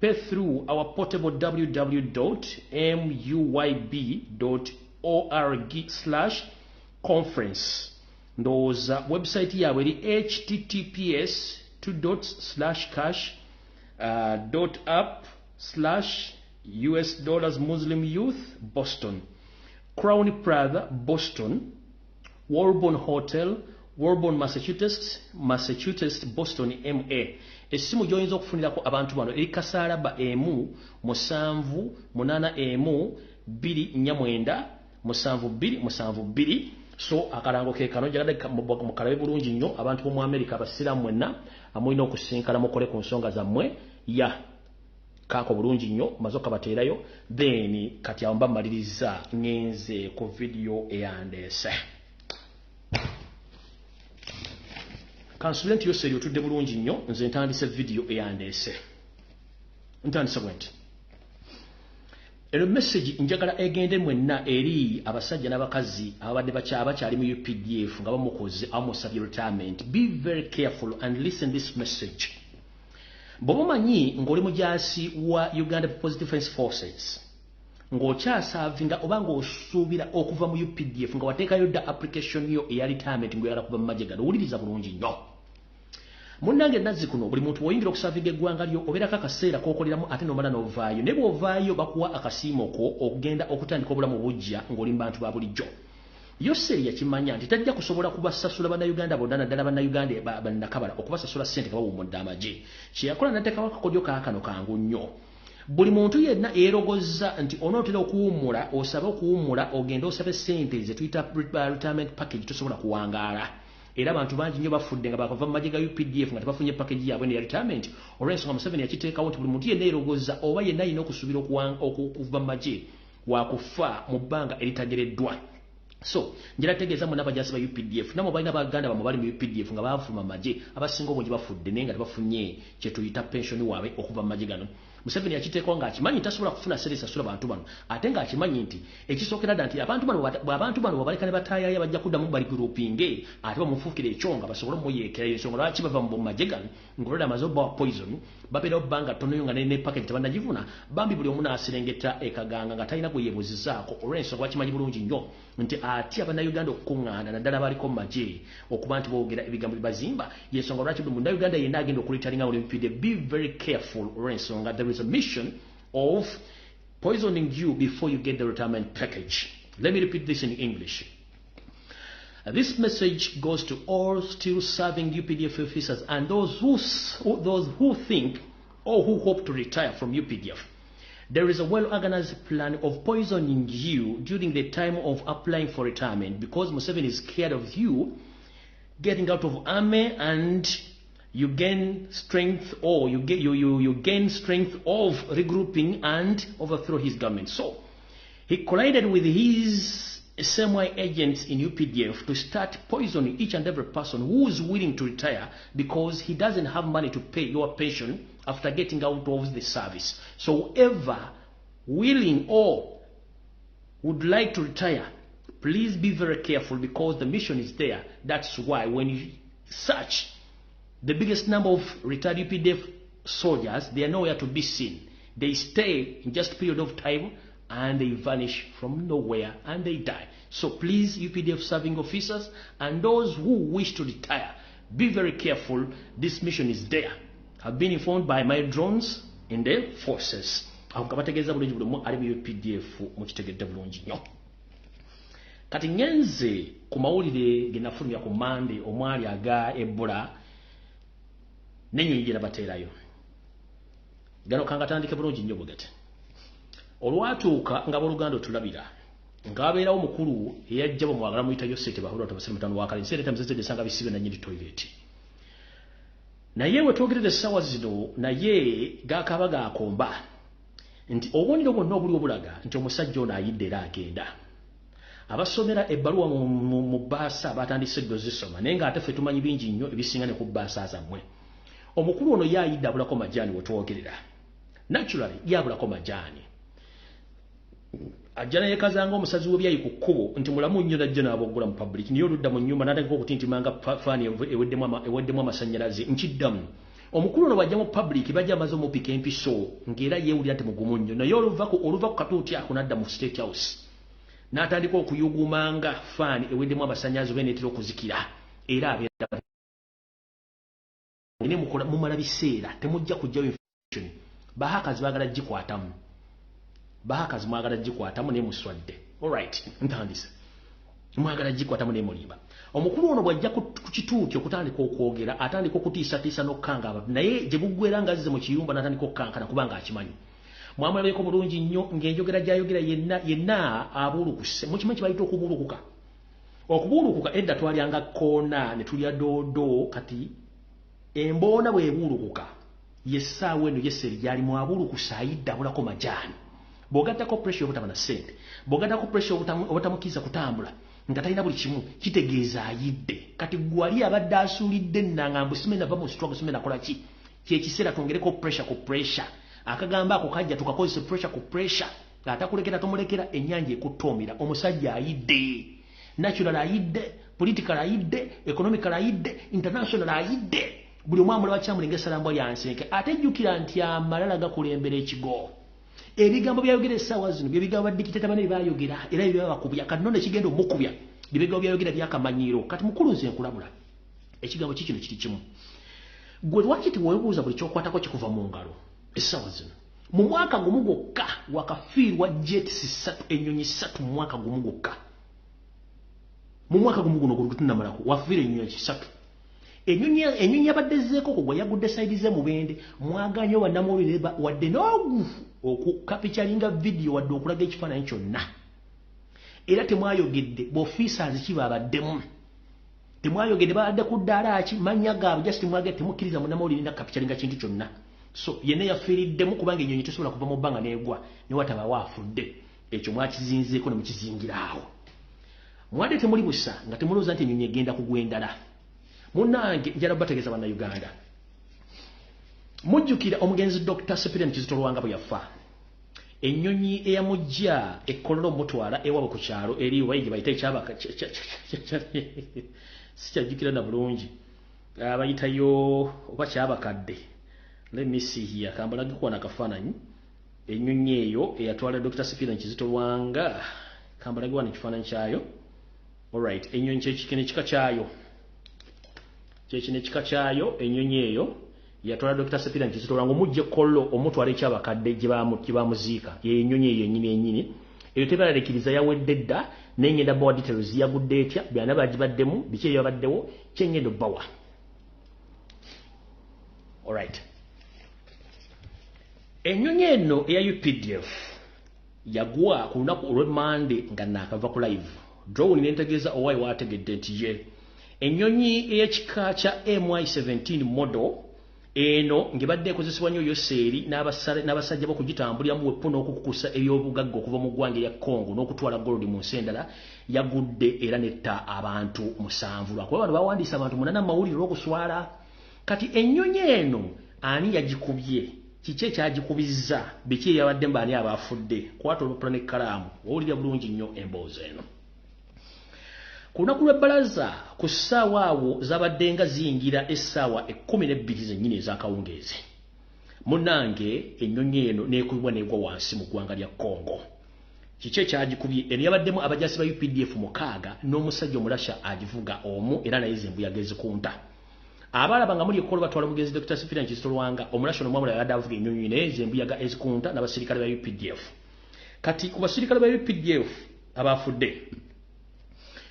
Pay through our portable www.muyb.org/conference. Those website here where https://app/US$ Muslim Youth Boston, Crown Plaza Boston, Warborn Hotel, Warborn Massachusetts Boston MA. Esimu joyinza okufunirako abantu bano eri kasaalaba emu 78129 so akalango ke kano jagadde mukalabe bulungi nnyo abantu bo mu America abasiramu mwenna amulina okusinkana mukole ku nsonga zammwe ya kako bulungi nnyo mazoka bateerayo then kati awo mbamaliriza ngenze ku video eyandese Consultant yose yotudde bulungi nnyo nze ntandise video eyandese ntandise bwenti ero message njagala egende mwenna eri abasajja n'abakazi abadde abakyali mu UPDF nga bamukoze amusabye retirement. Be very careful and listen this message. Bobomanyi ngoli mujasi wa Uganda People's Defense Forces ng'okyasavinga oba ng'osuubira okuva mu UPDF nga wateekayo dda application yo eya retirement ng'oyagala kuba mu magye gano wuliriza bulungi nnyo. Munnange nazzi kuno buli muntu woyingira okusavinga eggwanga lyo obeerako akaseera k'okoleramu ate n'omala n'ovaayo ne bw'ovaayo bakuwa akasiimo ko okugenda okutandika obulamu bujja ng'oli mu bantu ba bulijjo. Yoseri yakimanya nti tajja kusobola kubasasula bannayuganda bonna naddala bannayuganda bannakabala okubasasula ssente nga bawummudde amagye. Kye yakola n'ateekawo akakodyo kaakano kangu nnyo. Buli muntu yenna yeerogozza nti onootera okuwummula osabe okuwummula ogende osabe ssente ze tuyita retirement package tosobola kuwangaala. Era abantu bangi nnyo bafudde nga bakava mu magye ga UPDF nga tebafunye package yaabwe ne ya retirement. Olw'ensonga Museveni yakiteekawo nti buli muntu yenna yeerogozza oba yenna alina okusuubira okuva mu magye waakufa mu bbanga eritagereddwa. So njira tegeza mu nabajasi ba UPDF namo balina baganda ba mubali mu UPDF nga bafuma maje abasingo bonje bafudde nenga bafunye kye tuyita pension wawe okuva maje gano Museveni yakiteekwa nga akimanyi tasobola kufuna serisa sura bantu bano ate nga akimanyi nti ekisokera ddanti abantu bano babalekane bataayaya bajja kuddamu bali groupinge ate bamufuukira ekyonga basobole muyeekera ensonga lwaki bava mu majegan ngolola amazoba poison babeera banga tono nga ne package tabannagivuna bambi buli omu n'aserengeta ekaganga nga talina kuyeebuzizaako olw'ensonga bakimanyi bulungi nnyo nti ati abannayuganda okukuŋŋaana naddala baliko mu maje okuba nti boogera ebigambo bibazimba yensonga lwaki buli munnayuganda yenna agenda okulitalinga olempide be very careful olw'ensonga there is a mission of poisoning you before you get the retirement package. Let me repeat this in English. This message goes to all still serving UPDF officers and those who think or who hope to retire from UPDF. There is a well-organized plan of poisoning you during the time of applying for retirement because Museveni is scared of you getting out of army and you gain strength or you gain strength of regrouping and overthrow his government. So he collided with his semi-agents in UPDF to start poisoning each and every person who is willing to retire because he doesn't have money to pay your pension after getting out of the service. So whoever willing or would like to retire, please be very careful because the mission is there. That's why when you search the biggest number of retired UPDF soldiers, they are nowhere to be seen. They stay in just a period of time and they vanish from nowhere and they die. So please, UPDF serving officers and those who wish to retire, be very careful. This mission is there. I've been informed by my drones in the forces. Kati ngenze ku mawulire ge nafulumya ku Monday omwali aga Ebola n'ennyonyi gye nabateerayo. Gano kangatandike bulungi nnyo bwegati. Olwatuuka nga booluganda otulabira ng'abeerawo mukulu eyajja bamwagala muyitayo ssente bahulwa tabasire mutano wakale nsente tamuzezedde esanga bisibe nannyini toilet. Naye we twogerera essaawa zino naye gaakaaba gaakomba nti obubonero bwonna obuli obulaga nti omusajja ono ayidde era agenda. Abasomera ebbaluwa mu bbaasa batandise ozisoma naye ng'ate ffe tumanyi bingi nnyo ebisinga ne ku bbaasa zammwe. Omukulu ono yaayidde abulako majaani we twogerera. Naturally yaabulako majaani. Ajja yeekazanga omusazi w'ebyayi ku kkubo nti mulamu nnyo najja n'aboggula mu public niyo oludda mu nnyumba n'atandika okutintimanga faani eweddemu amasannyalaze nkiddamu. Omukulu ono bw'ajja mu public bajja amaze omupika empiso ng'era yeewulira nti mugumu nnyo naye oluva ku katuuti ako n'adda mu State House n'atandika okuyugumanga faani eweddemu amasannyalaze oba eneetera okuzikira era abeera ne mumala biseera temujja kujjayo information. Bahakazi baagala gikwatamu. Bahakazi mwagala gikwatamu ne muswadde. Alright, ntandise. Mwagala gikwatamu ne mulimba. Omukulu ono bw'ajja ku kituuti okutandika okwogera atandika okutiisatiisa n'okkanga abantu naye gye buggwera nga azze mu kiyumba n'atandika okkankana kubanga akimanyi. Mwamulabeko bulungi nnyo ng'enjogera gy'ayogera yenna abuulukuse. Mukimanyi kye bayita okubuulukuka. Okubuulukuka edda twalyanga koona ne tulya doodo kati emboona bw'ebuulukuka yessaawa eno yesseri gyali mwabuulukusa ayidde abulako majaani. Bw'ogattako pressure obutaba na ssente, bw'ogattako pressure obutamukkiriza kutambula nga talina buli kimu kitegeeza ayidde. Kati gwali abadde asuulidde ennanga mbu simena va mu struggle simena akola ki kyekiseera twongereko pressure ku pressure. Akagambo ako kajja tukakozesa pressure ku pressure atakulekera tomulekera ennyanja ekuttoomera. Omusajja ayidde. National ayidde, political ayidde, economical ayidde, international ayidde. Buli omwamu mulaba kyamulenge salambwa lyansenke ate jjukira nti amalala gakulembera ekigo. Ebigambo byayogera essaawa zino bye bigambo badikitata bane byayogera era bye babakubya kati nno nekigenda omukubya bigambo byayogera byakamanyiiro. Kati mukulu nze nkulabula ekigambo kikino kiri kimu. Gwe lwaki teweebuuza buli kyokwatako kikuva mu ngalo essaawa zino. Mu mwaka gumu gwokka wakafiirwa jets 3 ennyonyi 3 mu mwaka gumu gwokka. Mu mwaka gumu guno gulutunamalako wafiira ennyonyi 3. Ennyonyi yabaddezeeko ko gwe yagudde sayidi ze mubende mwaganye bannamawulire wadde n'ogu okukapicalinga vidiyo wadde okulaga ekifaananyi kyonna. Era temwayogedde b'ofiisaazi ki babaddemu. Temwayogedde babadde ku ddaala ki mannya gaabwe just mwagedde temukkiriza munnamawulire nakapicalinga kintu kyonna. So yenna yafiiriddemu kubanga ennyonyi tesobola kuva mu bbanga n'egwa ne wataba waafudde. Ekyo mwakizinzeeko ne mukizingiraawo. Mwade temuli busa nga temuluza nti ennyonyi egenda kugwendala. Munnange njala bategeeza banna Uganda. Mujjukira omugenzi Dr. Cyprian Kizito Lwanga bwe yafa. Ennyonyi eyamujja ekkololo mutwala ewawe ku kyalo eri bayige bayita ekyabaka sikyajjukira na bulungi. Bayitayo oba kyabakadde. Let me see here. Kambalagi kuwa na kafaananyi. Ennyonyi eyo eyatwala Dr. Cyprian Kizito Lwanga. Kambalagi wa n'ekifaananyi kyayo. Alright, ennyonyi kyekine kika kyayo. Kyekine kika kyayo ennyonyi eyo yatwala Dr. Cyprian Kizito Lwanga omujje kollo omutwala ekyabakadde gye bamuziika. Ye ennyonyi eyo ennyini. Eyo tebalekiriza yawedde dda n'engenda bawa details yagudde etya byana bagibaddemu biki ebibaddewo kyengendo bawa. Alright. Ennyonyi eno eya UPDF yagwa ku lunaku olw'Emande nga naakava ku live. Drone nentegeeza owayi waategedde nti ye ennyonyi ey'ekika kya MY17 model eno ngibadde ekozesebwa nnyo Yoseeri n'abasajja b'okugitambuliramu weppo n'okukukusa eby'obugagga okuva mu ggwanga erya Congo n'okutwala gold mu nsi endala yagudde era netta abantu 7 lwakuba bano bawandiisa abantu 8 mawulire olw'okuswala. Kati ennyonyi eno ani yagikubye? Kiki ekyagikubizza? Biki ebyabadde mbaani abaafudde? Kwata olupapula n'ekkalaamu owulira bulungi nnyo emboozi eno. Ku lunaku lw'ebbalaza ku ssaawa awo zabadde nga ziyingira essaawa 12 zennyini ez'akawungeezi. Munnange ennyonyi eno n'ekubibwa n'egwa wansi mu ggwanga lya Congo. Kiki ekyagikubye? Eno yabaddemu abajaasi ba UPDF 6 n'omusajja omulasha agivuga omu era naye zembuyaga ezikunta. Abalaba nga muli ekkolo batwala mugenzi Dr. Cyprian Kizito Lwanga omulashi n'omwamula yabadde avuga ennyonyi naye zembuyaga ezikunta n'abasirikale ba UPDF. Kati ku basirikale ba UPDF abaafudde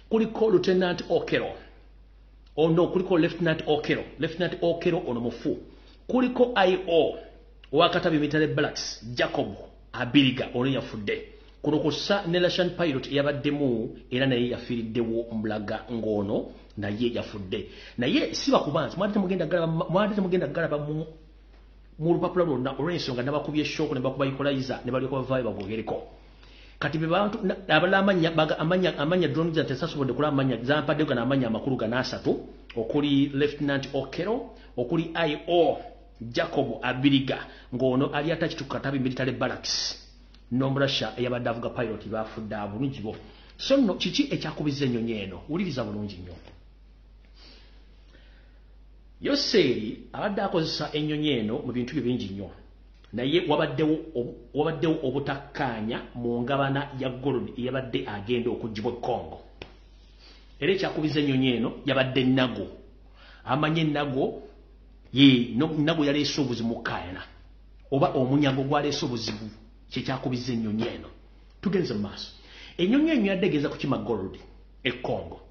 kuliko Lieutenant Okero. Kuliko Lieutenant Okero ono mufu. Kuliko IO owakatabi military barracks Jacob Abiriga ono yafudde. Kuno kussa ne Russian pilot eyabaddemu era naye yafiiriddewo Mbulaga ng'ono naye yafudde. Naye siba kubanzi mwate temugenda galaba mu lupapula lwonna olw'ensonga nabakubye shock ne bakuba equalizer ne baliko bavaayo babwogereko. Kati bebantu abala amanya drone za tesasobodde kula amanya zampadde gana amanya amakulu gana 3 okuli Lieutenant Okero okuli IO Jacob Abiriga ng'ono ali attached to Katabi military barracks nombrasha eyabadde avuga pilot bafudde abulungi bo. So no kiki ekyakubiza ennyonyi eno? Wuliriza bulungi nnyo. Yoseeri abadde akozesa ennyonyi eno mu bintu bingi nnyo. Naye wabaddewo obutakkaanya mu ngabana ya gold eyabadde agenda okugibwa Congo. Era ekyakubiza ennyonyi eno yabadde Nago. Amanye Nago Nago yaleese obuzibu mu Kaayana oba omunyago gwaleese obuzibu kyekyakubiza ennyonyi eno. Tugenze mu maaso. Ennyonyi eno yaddegeza kukima gold e Congo.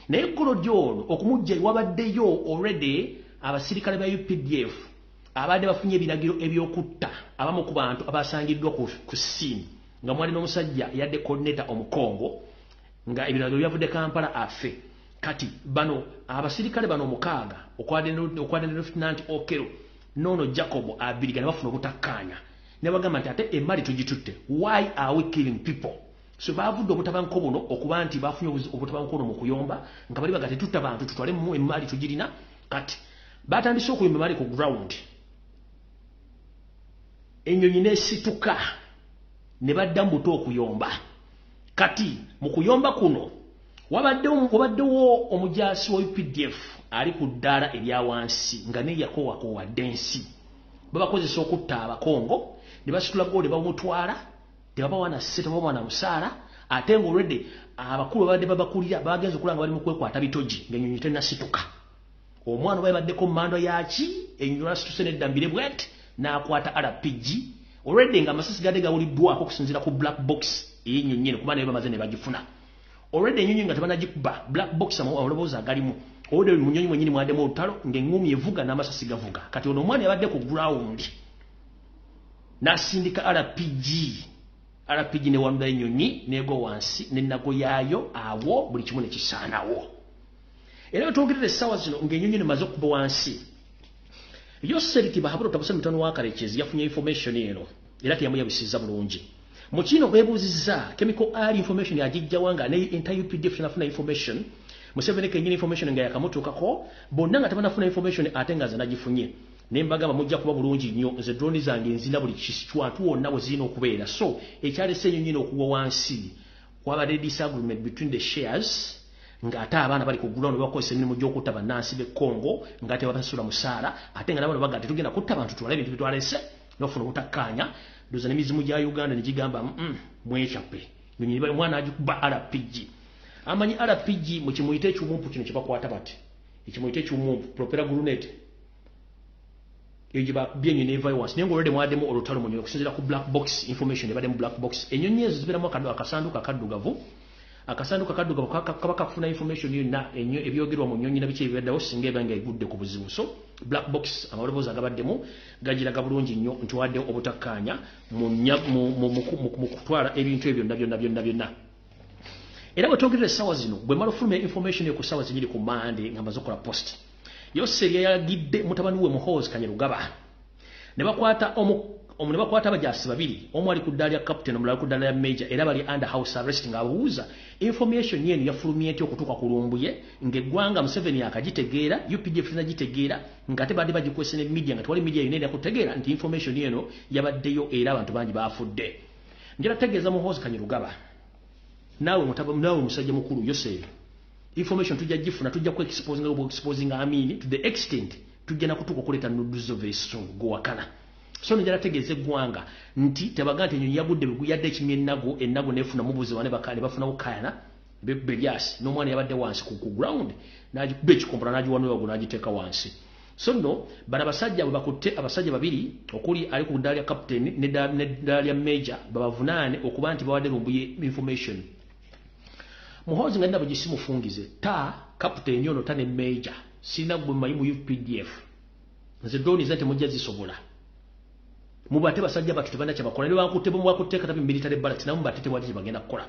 Naye gold ono okumujja wabaddeyo already abasirikale ba UPDF abadde bafunye ebiragiro ebyokutta abamu ku bantu abasangiddwa ku ssimu nga mwali n'omusajja yadde coordinator omukongo nga ebiragiro byavudde Kampala afe. Kati bano abasirikale bano 6 okwadde Lieutenant Okero nono Jacob Abiriga ne bafuna obutakkaanya ne bagamba nti ate emmali tugitutte. Why are we killing people? So bavudde obutabanko buno okuba nti bafunye obutabanko buno mu kuyomba nga bali bagate tutta bantu tutwale mu emmali tugirina. Kati batandise okuyomba emmali ku ground. Ennyonyi nesituka ne badda mbuto okuyomba. Kati mu kuyomba kuno wabaddewo omujaasi wa UPDF ali ku ddaala erya wansi nga ne yakowa densi. Babakozesa okutta abakongo ne basitula gold bamutwala tebabawana ssente babawana musaala ate nga already abakulu babadde babakulira bagenze okulanga bali mu kwekwata bitogi ng'ennyonyi tennasituka. Omwana oba yabaddeko mu mando yaki ennyonyi nasituse n'eddambire bwet n'akwata RPG already nga amasasi gadde gawuliddwako okusinziira ku black box ey'ennyonyi eno kuba nayo bamaze ne bagifuna. Already ennyonyi nga tebanagikuba black box amaloboozi agalimu ode mu nnyonyi mwennyini mwaddemu olutalo ng'eŋŋumi evuga n'amasasi gavuga. Kati ono omwana yabadde ku ground n'asindika RPG ne wandula ennyonyi n'egwa wansi n'ennago yaayo awo buli kimu ne kisaanawo. Era betwongerera essaawa zino ng'ennyonyi nemaze okuba wansi. Yoseriti bahabula otabuse mutano wa Karekezi yafunye information eno era teyamuyabisiza bulungi. mu kino beebuuzizza chemical early information yagijjawa nga ne entire UPDF nafuna information Museveni kenyini information nga yakamutuukako bonna nga tebanafuna information ate nga zanagifunye nembagamba mujja kuba bulungi nnyo nze drone zange nzina buli kisitwatu wonna bwe zirina okubeera so ekyalese ennyonyi okuwa wansi wabadde disagreement between the shares ng'ate abaana bali ku ground bakozesa emirimu gy'okutta bannansi b'e Congo ng'ate babasula musaala ate nga nabano baga tetugenda kutta bantu twala ebintu bitwalese n'ofuna obutakkaanya ndoza n'emizimu gya Uganda ne gigamba mwekyape nyonyi mwana agikuba RPG amanyi RPG mu kimuyite eky'omumpu kino kye bakwata bati ekimuyite eky'omumpu propera grenade ejo byenyi ne violence nengo already mwademo olutalo munyo okusinzira ku black box information ebadde mu black box enyonyi ezo ziberamu akasanduka kaddugavu kabaka kufuna information yonna enyo ebyogerwa mu nyonyi nabiche ebibaddewo singa ebanga egudde ku buzibu so black box amalobozi agabaddemu gagiraga bulungi nnyo nti wadde obutakkaanya mu kutwala ebintu ebyo byonna era bwe twogerera essaawa zino bwe mala ofuluma information eyo ku ssaawa zinyiri ku mande nga maze okola post Yoseri yagidde mutabani we Muhoozi Kanyarugaba ne bakwata abajasi babiri omu ali ku ddaala ya captain omulala ku ddaala ya major era bali under house arrest ng'abuuza information yenu yafulumye enti okutuuka ku Lumbuye ng'eggwanga Museveni yakagitegeera UPDF nagitegeera ng'ate badde bagikwese ne media nga tewali media yonna kutegeera nti information yenu yabaddeyo era abantu bangi baafudde njala tegeeza Muhoozi Kanyarugaba nawe musajja mukulu Yoseri information tujja gifuna tujja ku exposing amini to the extent tujja na kutuko kuleta nuduzo vesungu gwakana so njala tegeze gwanga nti tebagante nyonyi yagudde yadde kimye ennago nefuna mubuzi wane bakale bafuna ukayana belyasi no mwana yabadde wansi ku ground naji beach kompra naji wanwe wago naji teka wansi so no bana basajja bakutte abasajja babiri okuli ali ku ddaala ya captain ne ddaala ya major babavunane okuba nti bawadde Lumbuye information Muhoozi nga ndabo gisimufungize ta captain yono tane major sina gwe mayimu UPDF nze drone zate mujja zisobola mubate basajja batu tebana kya bakola ne bakutte bomu bakutte kata military barracks na mubate tebali bagenda kukola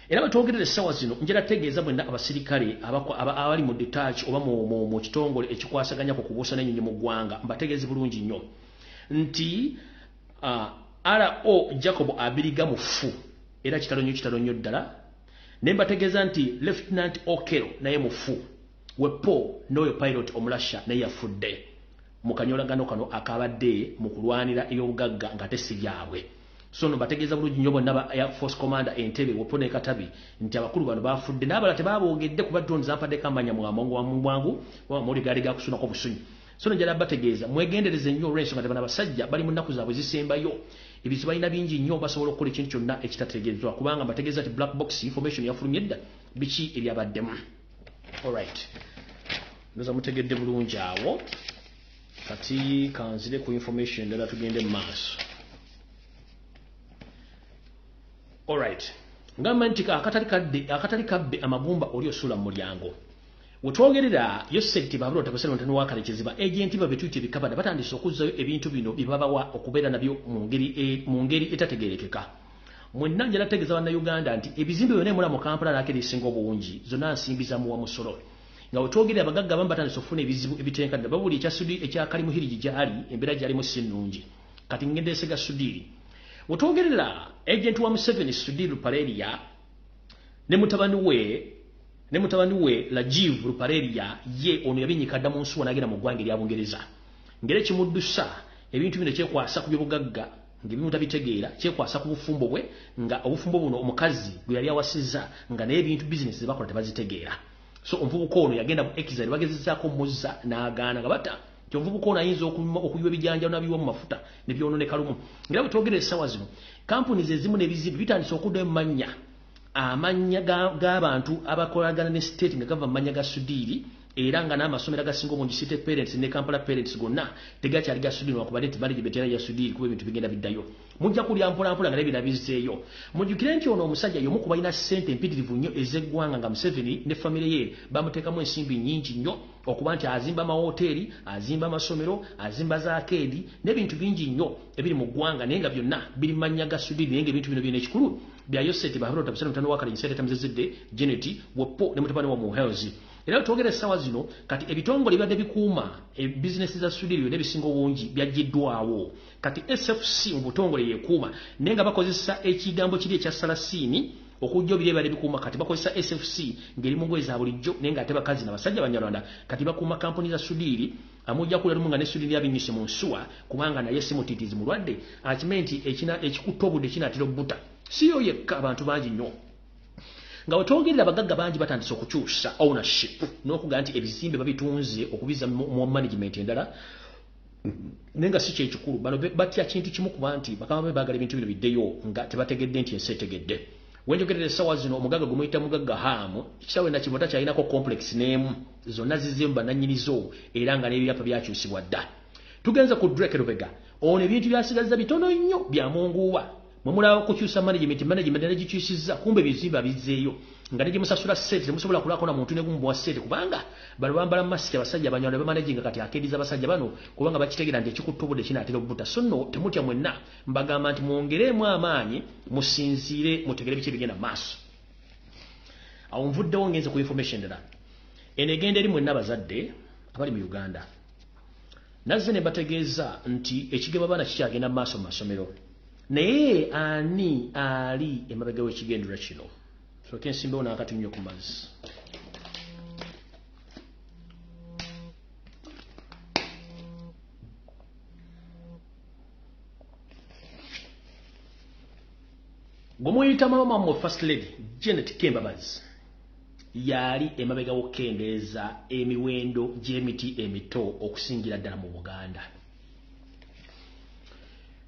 era batwogerere sawa zino njera tegeeza bwenda abasirikale abali mu detach oba mu kitongole ekikwasaganya ku kubuusa n'ennyonyi mu ggwanga mbategeeze bulungi nnyo nti RO Jacob Abiriga mufu era kitalo nnyo ddala nembategeeza nti Lieutenant Okero naye mufu wepo noyo pilot omulasha naye yafudde mukanyolagano kano akabadde mu kulwanira ey'obugagga nga tesibyaabwe so no bategeeza bulungi nnyo bonna ba Air Force Commander Entebbe wepo ne Katabi nti abakulu bano bafudde n'abala tebaboogedde kuba drone zampadde kamanya mwangu wa muri gari ga kusuna ko busunyi so njala bategeeza mwegendereze nnyo olw'ensonga tebana basajja bali mu nnaku zaabwe zisembayo ebizibu balina bingi nnyo basobola okukola ekintu kyonna ekitategeezebwa kubanga bategeeza nti black box information yafulumye edda biki eryabaddemu alright ndoza mutegedde bulungi awo kati kanzire ku information endala tugende mu maaso alright ngamba nti akatali kabbe amagumba oli osula mu mulyango wetwogerera Yoseri babiro tabasera ntano wakalekeziba agenti babetwite bikabada batandise okuzzayo ebintu bino bibabawa okubeera nabyo mu ngeri etategerekeka mwenna njala tegeza bana Uganda nti ebizimbe byonna emula mu Kampala nakiri singo bungi zonna nsimbiza mu wa musolo nga wetwogerera abagagga bamba batandise okufuna ebizibu ebitenkadde babuli ekya Sudiri ekya Kalimu Hirigi gyali embeera gyali mu sinungi kati ngende sega Sudiri wetwogerera agenti wa Museveni Sudiri Lupareria ne mutabani we Rajiv Lupareria ye ono yabinyikadda mu nsuwa nagenda mu ggwanga erya Bungereza ngere kimuddusa ebintu bino kyekwasa ku byobugagga ng'ebimu tabitegeera kyekwasa ku bufumbo bwe nga obufumbo buno omukazi gwe yali awasizza nga naye ebintu bizinesi zebakola tebazitegeera so omuvubuka ono yagenda mu Exile bagezezaako muzza n'agaana nga bata nti omuvubuka ono ayinza okuyiwa ebijanja n'abiwa mu mafuta ne byononeka lumu ngera bwe twogera essaawa zino kampuni zezimu n'ebizibu bitandise okuddayo mu mannya amanya g'abantu abakolagana ne state nga gava manya ga Sudiri era nga n'amasomero agasinga obungi city parents ne Kampala parents gonna tegakyali ga Sudiri wakubadde nti bali gibetera ya Sudiri kuba ebintu bigenda biddayo mujja kulya mpolampola nga nebirabizeeyo mujjukire nti ono omusajja y'omu ku balina ssente empitirivu nnyo ez'eggwanga nga Museveni ne famire ye bamuteekamu ensimbi nnyingi nnyo okuba nti azimba amawoteeri azimba amasomero azimba za akeedi n'ebintu bingi nnyo ebiri mu ggwanga naye nga byonna biri manya ga Sudiri naye ng'ebintu bino byonna ekikulu bya Yoseri babiro tabasera mutano wakale ngisere tamzezedde Janet wepo ne mutabani wa Muhoozi era twogera sawa zino kati ebitongole bibadde bikuuma business za sudiri ne bisingo bungi byaggiddwawo kati SFC mu butongole yekuuma nenga bakozesa ekigambo kiri ekya salasini okujjo bire bale bikuuma kati bakozesa SFC ngeri mungo eza bulijjo nenga ate bakazi na basajja banyarwanda kati bakuuma kampuni za sudiri amujja kula lumunga ne sudiri yabinyise mu nsuwa kubanga naye simutitizi mulwadde akimenti ekikutobude kinatiro buta siyo yekka abantu bangi nnyo nga otwongerera abagagga bangi batandise okukyusa ownership n'okuga nti ebizimbe babitunze okubiza mu management endala nenga si kyekikulu bano batya kintu kimu kuba nti bakaba baagala ebintu bino biddeyo nga tebategedde nti ensi etegedde wenjogerera essaawa zino omugagga gumuyita mugagga haamu ekisaawe nakimota kyalinako complex n'emu zonna zizimba nannyinizo era nga n'ebyapa byakyusibwa dda tugenze ku Drake Lubega ono ebintu byasigaza bitono nnyo byamunguwa mwemulaba kukyusa management nagikyusizza kumbe bizimba bizzeeyo nga negimusasula sente temusobola kulako na muntu negumubuwa sente kubanga bano bambala masiki abasajja abanyalwa bamanaginga kati akendiza abasajja bano kubanga bakitegera nti ekikuttobude kinaatera obuta so nno temutya mwenna mbagamba nti mwongeremu amaanyi musinziire mutegere biki bigenda maaso awo nvuddewo ngenze ku information endala eno egenda eri mwenna abazadde abali mu Uganda nazze ne bategeeza nti ekigema abaana kikyagenda mu maaso mu masomero naye ani ali emabega w'ekigendera kino soke nsimbewo n'akati nnyo ku mazzi gwemuyita mama mu first lady Janet Kembabazi yali emabega w'okukendeeza emiwendo gy'emiti emito okusingira ddala mu Buganda.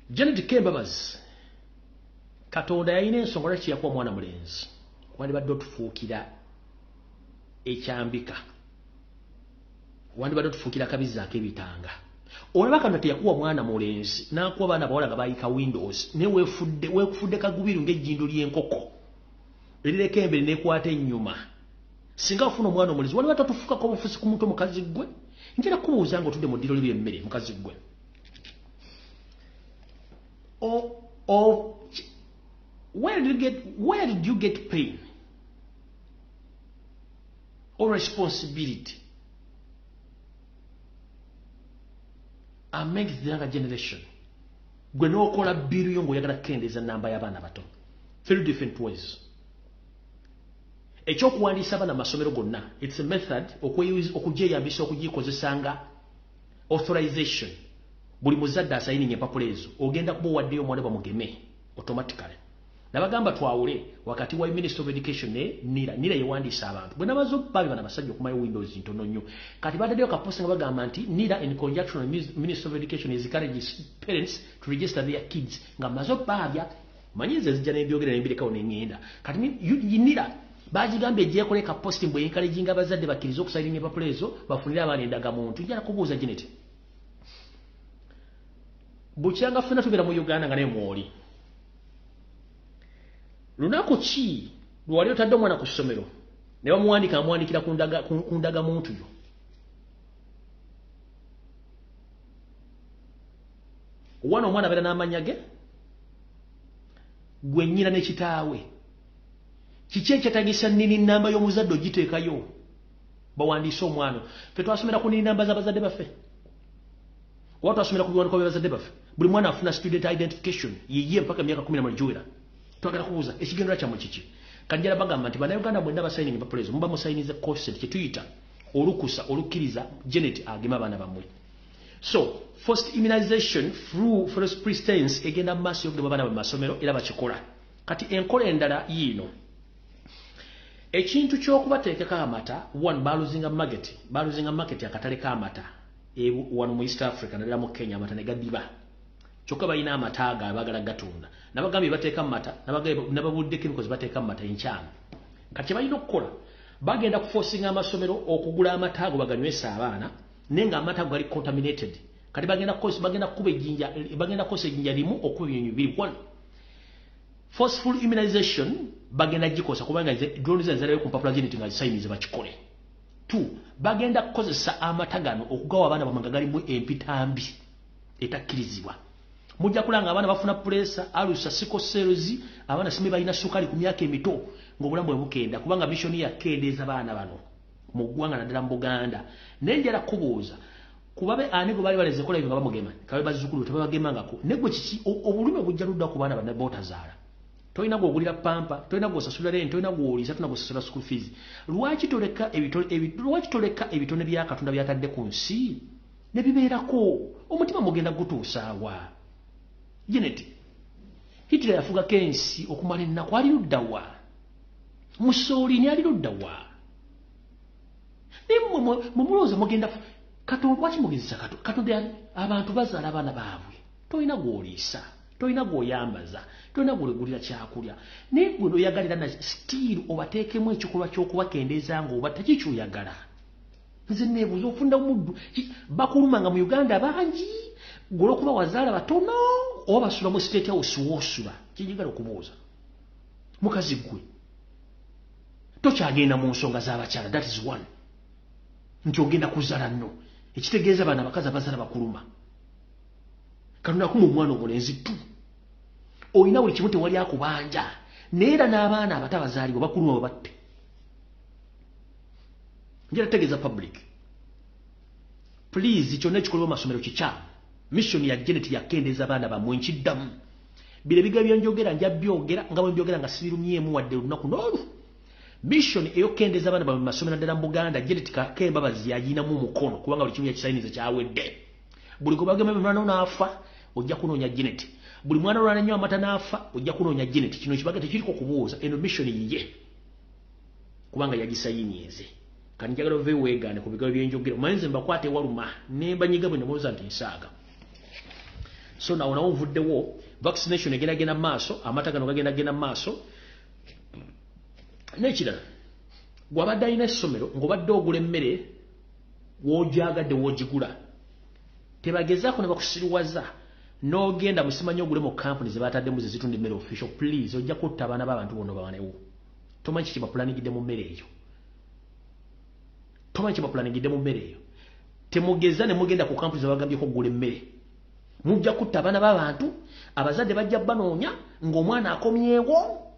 Janet Kembabazi Katonda yalina ensonga lwaki yakuwa mwana mulenzi wandibadde otufuukira ekyambika wandibadde otufuukira akabizaako ebitanga olaba kano teyakuwa mwana mulenzi n'akuwa baana bawala nga bayika windows ne weekufudde kagubiru ng'ejjindo ly'enkoko erireka embere n'ekwata ennyuma singa ofuna omwana omulenzi waliba tatufuukako obufusi ku muntu omukazi gwe njera kubuuza nga otudde mu ddiro libyo emmere mukazi gwe where did you get pain or responsibility amongst the younger generation? Gwe n'okola biru yo ng'oyagala kukendeeza nnamba y'abaana bato. Very different ways. Ekyokuwandiisa abaana masomero gonna, it's a method okugyeyambisa okugikozesanga authorization. Buli muzadde asayininga empapula ezo ogenda kuba owaddeyo omwana bamugeme automatically. Nabagamba twawule wakati wa Minister of Education nira yewandiisa abantu. Bwe nabazo babi bana basajja okumayo Windows ntono nnyo. Kati baddeyo kaposta nga bagamba nti NIDA in conjunction with Minister of Education is encouraging parents to register their kids. Nga mazo babya manyize zijja n'ebyogera n'embirekawo n'engenda. Kati NIDA bagigambye ejjeekole kaposta mbwe encouraging abazadde bakkiriza okusayininga empapula ezo bafunire abaana endagamuntu. Njala kubuuza Janet. Bukyanga funa tubera mu Uganda nga naye mwoli. Lunaku ki lwali otadde omwana ku ssomero ne amwandikira ku ndaga muntu yo. Wana omwana abeera n'amannya ge gwe nnyina ne kitaawe. Kiki ekyetagisa nnini nnamba y'omuzadde ogiteekayo bawandiise omwana. Ffe twasomera ku nnini nnamba z'abazadde baffe. Oba twasomera ku biwandiiko by'abazadde baffe. Buli mwana afuna student identification yiye mpaka emyaka 10 giwera. Twagala kubuuza ekigendera kyammwe kiki? Kanjala bagamba nti bannayuganda mwenna basayininga empapula ezo muba musayinize consent kye tuyita olukusa olukkiriza Janet agema abaana bammwe. So first immunization through first pretense egenda mu maaso y'okugema abaana mu masomero era bakikola. Kati enkola endala yiino ekintu ky'okubateekako amata one baluzinga market akatale k'amata wano mu East Africa naddala mu Kenya amata ne gaddiba. Kyokka balina amata ago abagala gatunda. Nabagambye bateeka amata, nababudde chemicals bateeka amata enkyama. Kati balina okukola bagenda kuforcinga amasomero okugula amata ago baganywesa abaana nenga amata ago gali contaminated. Kati bagenda kuba ejjinja limu okuba ebinyonyi biri. One, forceful immunization bagenda gikosa kubanga drone zazaleyo ku mpapula Janet nga zisayinize bakikole. Two, bagenda kukozesa amata gano okugawa abaana bamanga galimu empitambi etakkirizibwa. Mujja kulanga abaana bafuna pressure alusa sikoserozi abaana simbe balina sukali ku myaka emito ng'obulamu bwe bukenda kubanga mission yakendeeza abaana bano mu ggwanga naddala mu Buganda naye njala kubuuza kubabe ani gwe bali baleze kola ebyo nga bamugema kabe bazzukulu tebabagemangako negwe kiki obulumi bujja ludda ku baana banne bootazaala tolina gw'ogulira pampa tolina gw'osasula rent tolina gw'oliisa tolina gw'osasula school fees lwaki toleka ebitone bya Katonda byatadde ku nsi ne bibeerako omutima mugenda gutuusaawa Janet Hitler yafugako ensi okumala ennaku ali luddawa Mussolini ali luddawa naye mumulowooza mugenda Katonda lwaki mugezesa Katonda abantu bazaala abaana baabwe tolina gw'oliisa tolina gw'oyambaza tolina gw'olegulira kyakulya naye gwe oyagalira na still obateekemu ekikolwa ky'okubakendeeza ng'oba tekikyuyagala nze neebuuza ofunda omuddu bakulumanga mu Uganda bangi gwe olw'okuba wazaala batono oba basula mu state house w'osula kijigala okubuuza mukazi gwe tokyagenda mu nsonga z'abakyala that is one nti ogenda kuzaala nno ekitegeeza baana bakazi abazaala bakuluma Katonda akumu omwana omulenzi tu olina buli kimu tewali akubanja neera n'abaana abato abazaalibwa bakuluma babatte njala tegeeza public please kyonna ekikolebwa mu masomero kikyamu mission ya Janet yakendeeza abaana bamwe nkiddamu bire biga byenjogera nja byogera nga bwe mbyogera nga sibirumyemu wadde olunaku n'olu mission eyokendeeza abaana bamwe mu masomero naddala mu Buganda Janet Kembabazi yaginamu omukono kubanga buli kimu yakisayiniza kyawedde buli gwe bagamba mwana n'afa ojja kunoonya Janet buli mwana olwana nnyo amata n'afa ojja kunoonya Janet kino kibaga tekiriko kubuuza eno mission yiye kubanga yagisayinize kani njagala ove weegaane ku bigambo byenjogera omanyize mbakwate waluma nembanyiga bwe nemubuuza nti nsaaga so nawo nawo nvuddewo vaccination egenda maaso amata gano gagenda maaso n'ekirala gw'abadde alina essomero ng'obadde ogula emmere w'ogyagadde w'ogigula tebagezaako ne bakusiriwaza n'ogenda musimanyi ogule mu kampuni ze baataddemu ze zitunda emmere official please ojja kutta abaana b'abantu bonna babanewo tomanyi kiki bapulanigidde mu mmere eyo temugeza ne mugenda ku kampuni ze bagambyeko ogula emmere mujja kutta abaana b'abantu abazadde bajja banoonya ng'omwana akomyewo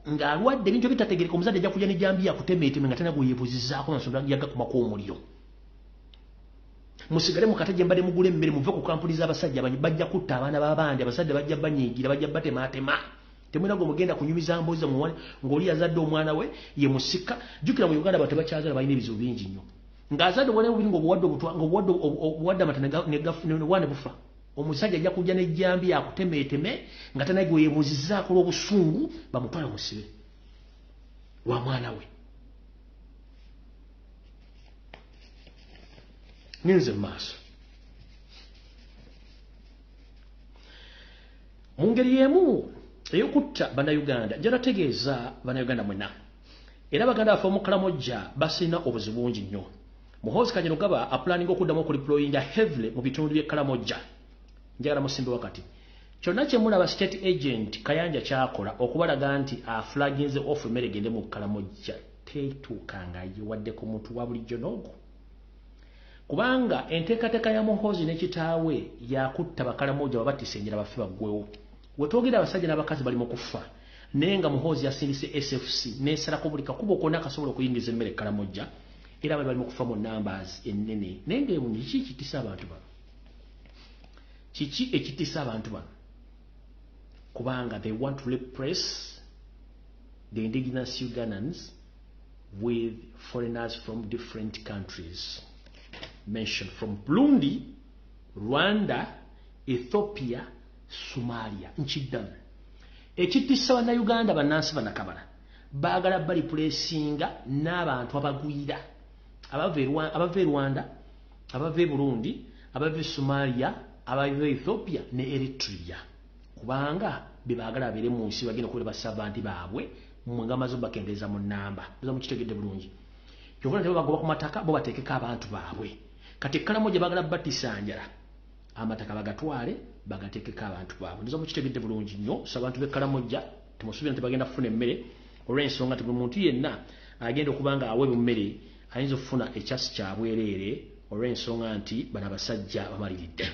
ng'alwadde ebintu bitategereka omuzadde ajja kujja n'ejjambi yakutemeeteme nga tena gweyeebuuzizaako nsonga yagakumako omuliro musigale mukate gye mbadde mugula emmere muve ku kampuni z'abasajja bajja kutta abaana b'abandi abazadde bajja banyiigira bajja batemaatema temwina gwe mugenda kunyumiza mboozi muwale ng'oli yazadde omwana we ye musika jjukira mu Uganda abantu tebakyazaala balina ebizibu bingi nnyo ng'azadde obwana bubiri ng'obuwadde amata ne bufa omusajja ajja kujja n'ejjambi akutemeeteme nga tena gwe yeebuuzizaako olw'obusungu bamutwala musibe lwa mwana we ninze maaso mu ngeri y'emu ey'okutta bannayuganda njala tegeeza bannayuganda mwena era baganda baffe omukalamojja basirina obuzibu bungi nnyo muhoozi kanyeno gaba apulaninga okuddamu okuliployinga heavily mu bitundu by'ekkalamojja njagala musimbe wakati kyonna kye mulaba state agent Kayanja kyakola okubalaga nti aflaginze off emmere egende mu kkalamojja tetuukanga yiwadde ku muntu wa bulijjo n'ogwo kubanga enteekateeka ya muhoozi n'ekitaawe yakutta bakalamojja babattisa enjala baffe baggwewo wetwogera abasajja n'abakazi bali mu kufa naye nga muhoozi yasindise SFC n'esalako buli kakubo konna akasobola okuyingiza emmere ekkalamojja era bali mu kufa mu numbers ennene naye ng'ebundi kiki ekitisa abantu bano kiki ekitisa abantu bano kubanga they want to replace the indigenous Ugandans with foreigners from different countries mentioned from Burundi, Rwanda, Ethiopia, Somalia nkiddamu ekitisa bannayuganda bannansi bannakabala baagala bali pulesinga n'abantu abagwira abava e Rwanda abava e Burundi abava e Somalia abava e Ethiopia ne Eritrea kubanga bebaagala abeere mu nsi bagenda okubeera basavanti baabwe mwenga amaze bakendeeza mu nnamba oza mukitegedde bulungi kyovula tebo bagoba ku mataka bo bateekeko abantu baabwe kati ekkalamoja baagala battisa njala amataka bagatwale bagateekeko abantu baabwe oza mukitegedde bulungi nnyo so abantu b'ekkalamojja temusuubira nti bagenda kufuna emmere olw'ensonga nti buli muntu yenna agenda okuba nga aweebwa emmere ayinza okufuna ekyasi kyabwereere olw'ensonga nti bano abasajja bamaliridde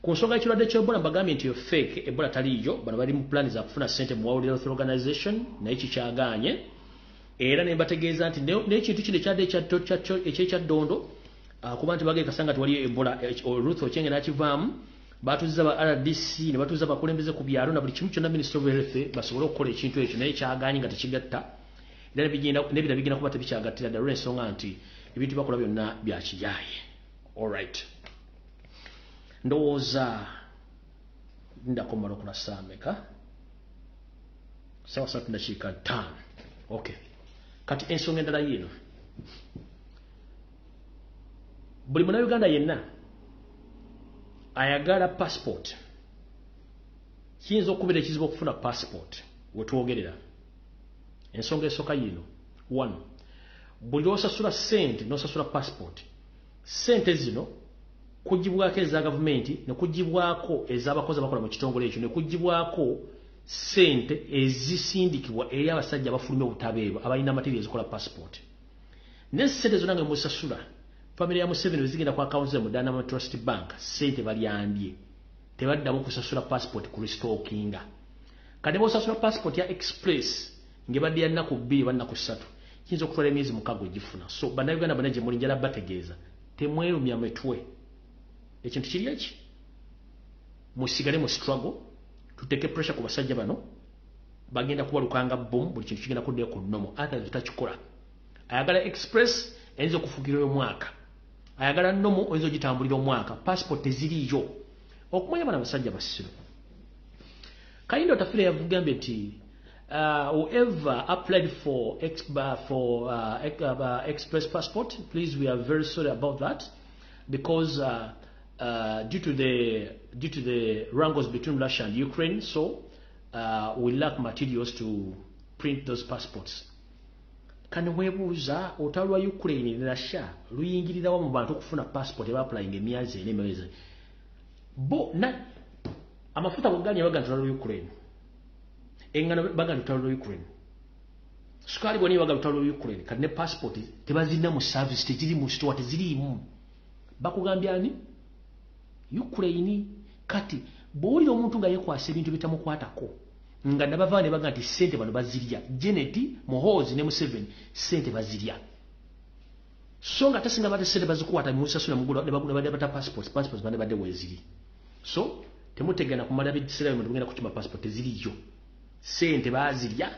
ku nsonga y'ekirwadde ky'Ebola mbagambye nti yo fake Ebola taliiyo bano bali mu pulaani za kufuna ssente mu World Health Organization naye kikyagaanye era ne bategeeza nti n'ekintu kino ekyadde ekyekyadondo kuba nti bagenda kasanga tewaliyo Ebola Ruth Ochenge n'akivaamu batuziza ba RDC ne batuziza bakulembeze ku byalo na buli kimu kyonna Minister of Health basobole okukola ekintu ekyo naye kyagaanyi nga tekigatta era nebira bigenda kuba tebikyagattira ddala olw'ensonga nti ebintu bakola byonna bya kiyaaye. Alright, ndowooza ndakomala okula saameka sawa 3:5. Okay, kati ensonga endala yino buli Munnayuganda yenna ayagala passport kiyinza okubeera ekizibu okufuna passport wetwogerera. Ensonga esooka yino 1, buli lwosasula sente nosasula passport, sente zino kugibwako eza gavumenti ne kugibwako ez'abakozi abakola mu kitongole ekyo ne kugibwako sente ezisindikibwa eri abasajja abafulumya obutabeerwa abalina materials ezikola passport. Ne sente zonna nga musasula family ya Museveni zigenda kwa account mu Dynamo Trust Bank, sente balyambye tebaddamu kusasula passport ku restockinga. Kade bosasula passport ya express ngebadde yanna ku 2 banna ku 3 kiyinza okutwala emyezi 6 egifuna. So Bannayuganda banaje muli njala bategeeza temwerumya metwe ekintu kiri eki musigale mu struggle tuteke pressure ku basajja bano bagenda kubalukanga boom buli kintu kigenda kudde ku nnomo ate tutakikola. Ayagala express enzo kufugirwa omwaka, ayagala nnomo enzo gitambulira omwaka, passport eziriyo okumanya bana basajja basiru. Kayindo tafire yavugambye nti whoever applied for express passport, please, we are very sorry about that because due to the wrangles between Russia and Ukraine, so we lack materials to print those passports. Kane webuuza otalwa Ukraine ne Russia luyingirira wa mu bantu okufuna passport eba applying emyezi n'emyezi bo na amafuta buganya baga ntwala Ukraine engano baga ntwala Ukraine sukali boni baga ntwala Ukraine kane passport tebazina mu service teziri mu store teziri mu bakugambya ani Ukraine kati boli omuntu nga yekwasa ebintu bitamukwatako nga nabavane baga nti sente bano bazirya Geneti Muhoozi ne Museveni sente bazirya so nga tasinga bate sente bazikwata mu sasula mugula ne bagula bata passports bane bade weziri so temutegana kumala bidisira mu tugenda kuchima passport ziriyo sente bazirya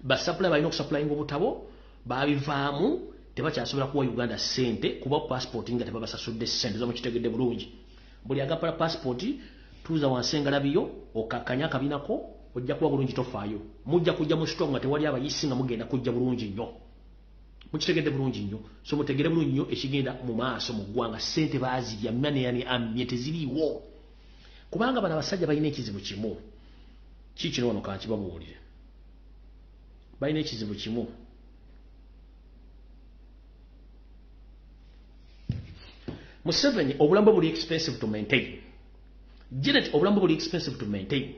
basapula balina okusupplying obutabo babivaamu tebakyasobola kuwa Uganda sente kuba passport nga tebabasasudde sente zo mu kitegedde bulungi buli agapala passport tuza wansenga labiyo okakanya kabinako ojja kuwa bulungi tofaayo mujja kujja mu strong tewali abayisinga mugenda kujja bulungi nnyo mukitegedde bulungi nnyo so mutegere bulungi nnyo ekigenda mu maaso mu ggwanga sente baazirya mmane yani amyete ziriwo kubanga bana basajja balina ekizibu kimu kikino wano kanti babuulire balina ekizibu kimu Museveni obulambo buli expensive to maintain Janet obulambo buli expensive to maintain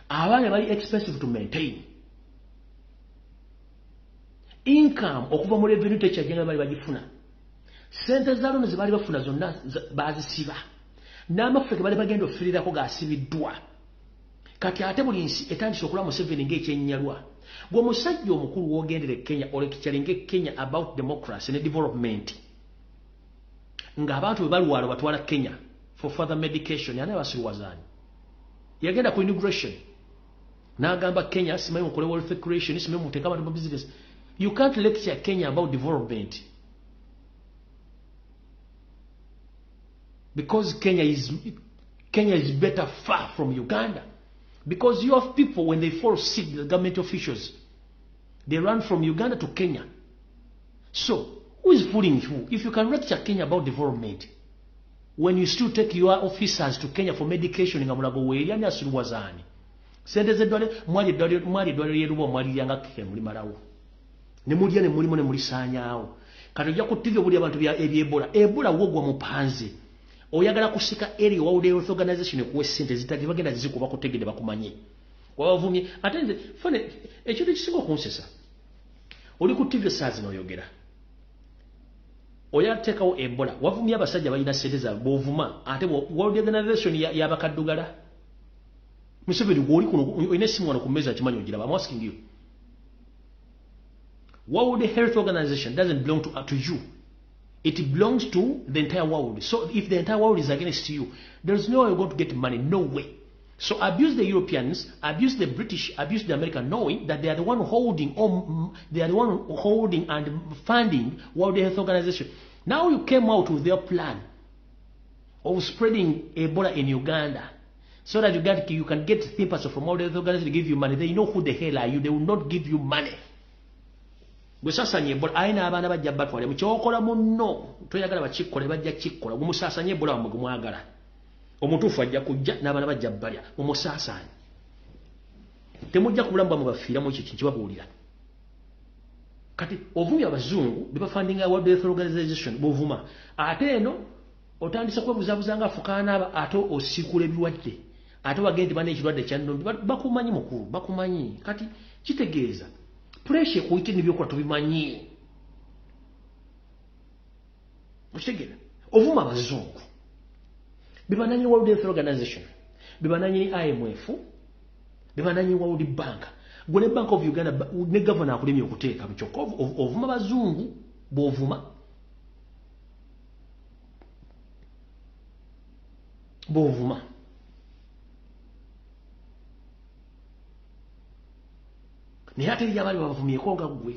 abana bali expensive to maintain income okuva mu revenue tekyagenda bali bagifuna sente zalone zibali bafuna zonna bazisiba n'amafuta bali bagenda ofirirako gasibiddwa kati ate buli nsi etandise okula Museveni ng'ekyennyalwa gwe musajja omukulu w'ogendere Kenya olekicyalinge Kenya about democracy ne development ng'abantu bwe balwala batwala Kenya for further medication yana basiruwazani yagenda ku immigration n'agamba Kenya simanyi mukole wealth creation simanyi muteka abantu mu business. You can't lecture Kenya about development because Kenya is better far from Uganda because you have people when they fall sick, the government officials, they run from Uganda to Kenya. So who is fooling who? If you can lecture Kenya about development when you still take your officers to Kenya for medication nga mulago weri ani asiruwazani sente zedwale mwali dwale yerubo mwali yanga kike muri marawo ne mulya ne mulimo ne mulisanyaawo katujja ku TV buli abantu bya Ebola wogwa mupanze oyagala kusika area World Health Organization kuwe sente zitati bagenda zikuba kutegede bakumanye wabavumye atenze fane ekintu kisinga kunsesa oli ku TV saazi noyogera oyatekawo Ebola wavumye abasajja balina sente za bovuma ate World Organization ya bakaddugala Museveni goli kuno ine simu wano kumeza kimanyo gira I'm asking you World Health Organization doesn't belong to you. It belongs to the entire world. So if the entire world is against you, there's no way you're going to get money. No way. So abuse the Europeans, abuse the British, abuse the Americans, knowing that they are the one holding and funding World Health Organization. Now you came out with their plan of spreading Ebola in Uganda, so that you can get thimpers from World Health Organization to give you money. They know who the hell are you. They will not give you money. Gusasanye Ebola aina abana bajja batwale mu kyokola munno toyagala bakikola bajja kikola gumusasanye Ebola wamugumwagala omutuufu ajja kujja n'abana bajja balya mumusasanye temujja kubulamba mu bafiira mu ekyo kintu babuulira kati ovumya abazungu bibafandinga World Health Organization bovuma ate eno otandisa kwebuzabuza nga afukana aba ate osikula ebiwadde ate bagende bane ekirwadde kyannombi bakumanyi mukulu bakumanyi kati kitegeeza pressure kuite nibyo kwa tubimanyi mushtegera ovuma abazungu bibananyi World Health Organization bibananyi IMF bibananyi World Bank gwe Bank of Uganda ne governor akulemye okuteeka mukyoko ovuma abazungu bovuma ni hata ili abali bavumye konga gwe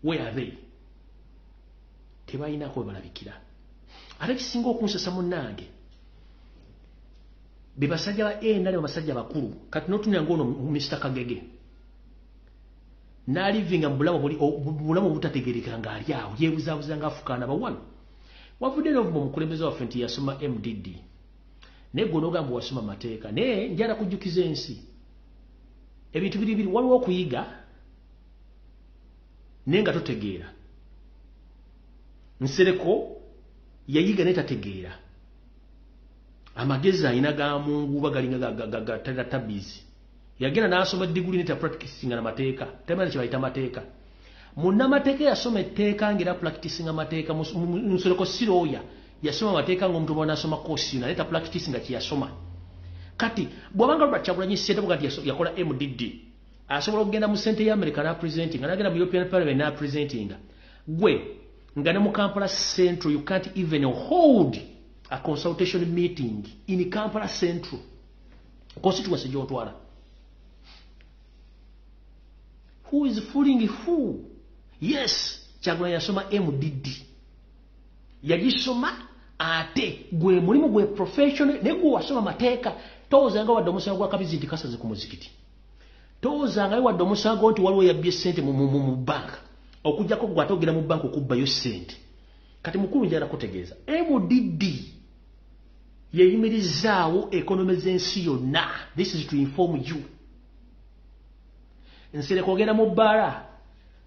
where are they tebayina ko balabikira ate kisinga okunsesa munnange bebasajja ba nale basajja bakulu kati notunya ngono Mr. Kagege na livinga mbulamu butategereka nga ali awo yebuzabuza nga afukana bawano wavudde n'ovumo mukulembeze wa fenti yasoma MDD ne Guno gambo wasoma mateeka ne njala kujjukiza ensi ebintu biri waliwo okuyiga nenga totegeera Nsereko yayiga netategeera amagezi ayina ga Mungu bagalinga ga tabizi yagenda n'asoma degree neta practicing na mateeka temana kibayita mateeka munna mateeka yasoma etteeka ngira practicing amateeka Nsereko siroya yasoma mateeka ng'omuntu bona asoma course na neta practicing nga kiyasoma kati bwabanga lwachabulanyi sente bugati yakola MDD asobola okugenda mu sente ya America na presenting anagenda mu European Parliament na presenting gwe ngane mu Kampala Central you can't even hold a consultation meeting in Kampala Central constituency jotwala who is fooling who yes Kyagulanyi yasoma MDD yagisoma ate gwe mulimu gwe professional ne gwe wasoma mateeka tozanga wadde omusango gwa kabizi nti kasaze ku muzikiti tozanga wadde omusango nti waliwo yabbye ssente mu banka okujjako gwe atogera mu banka okubbayo ssente kati mukulu njala kutegeeza MDD yeyimirizaawo ekonomi z'ensi yonna this is to inform you Nsereko ogenda mu bbala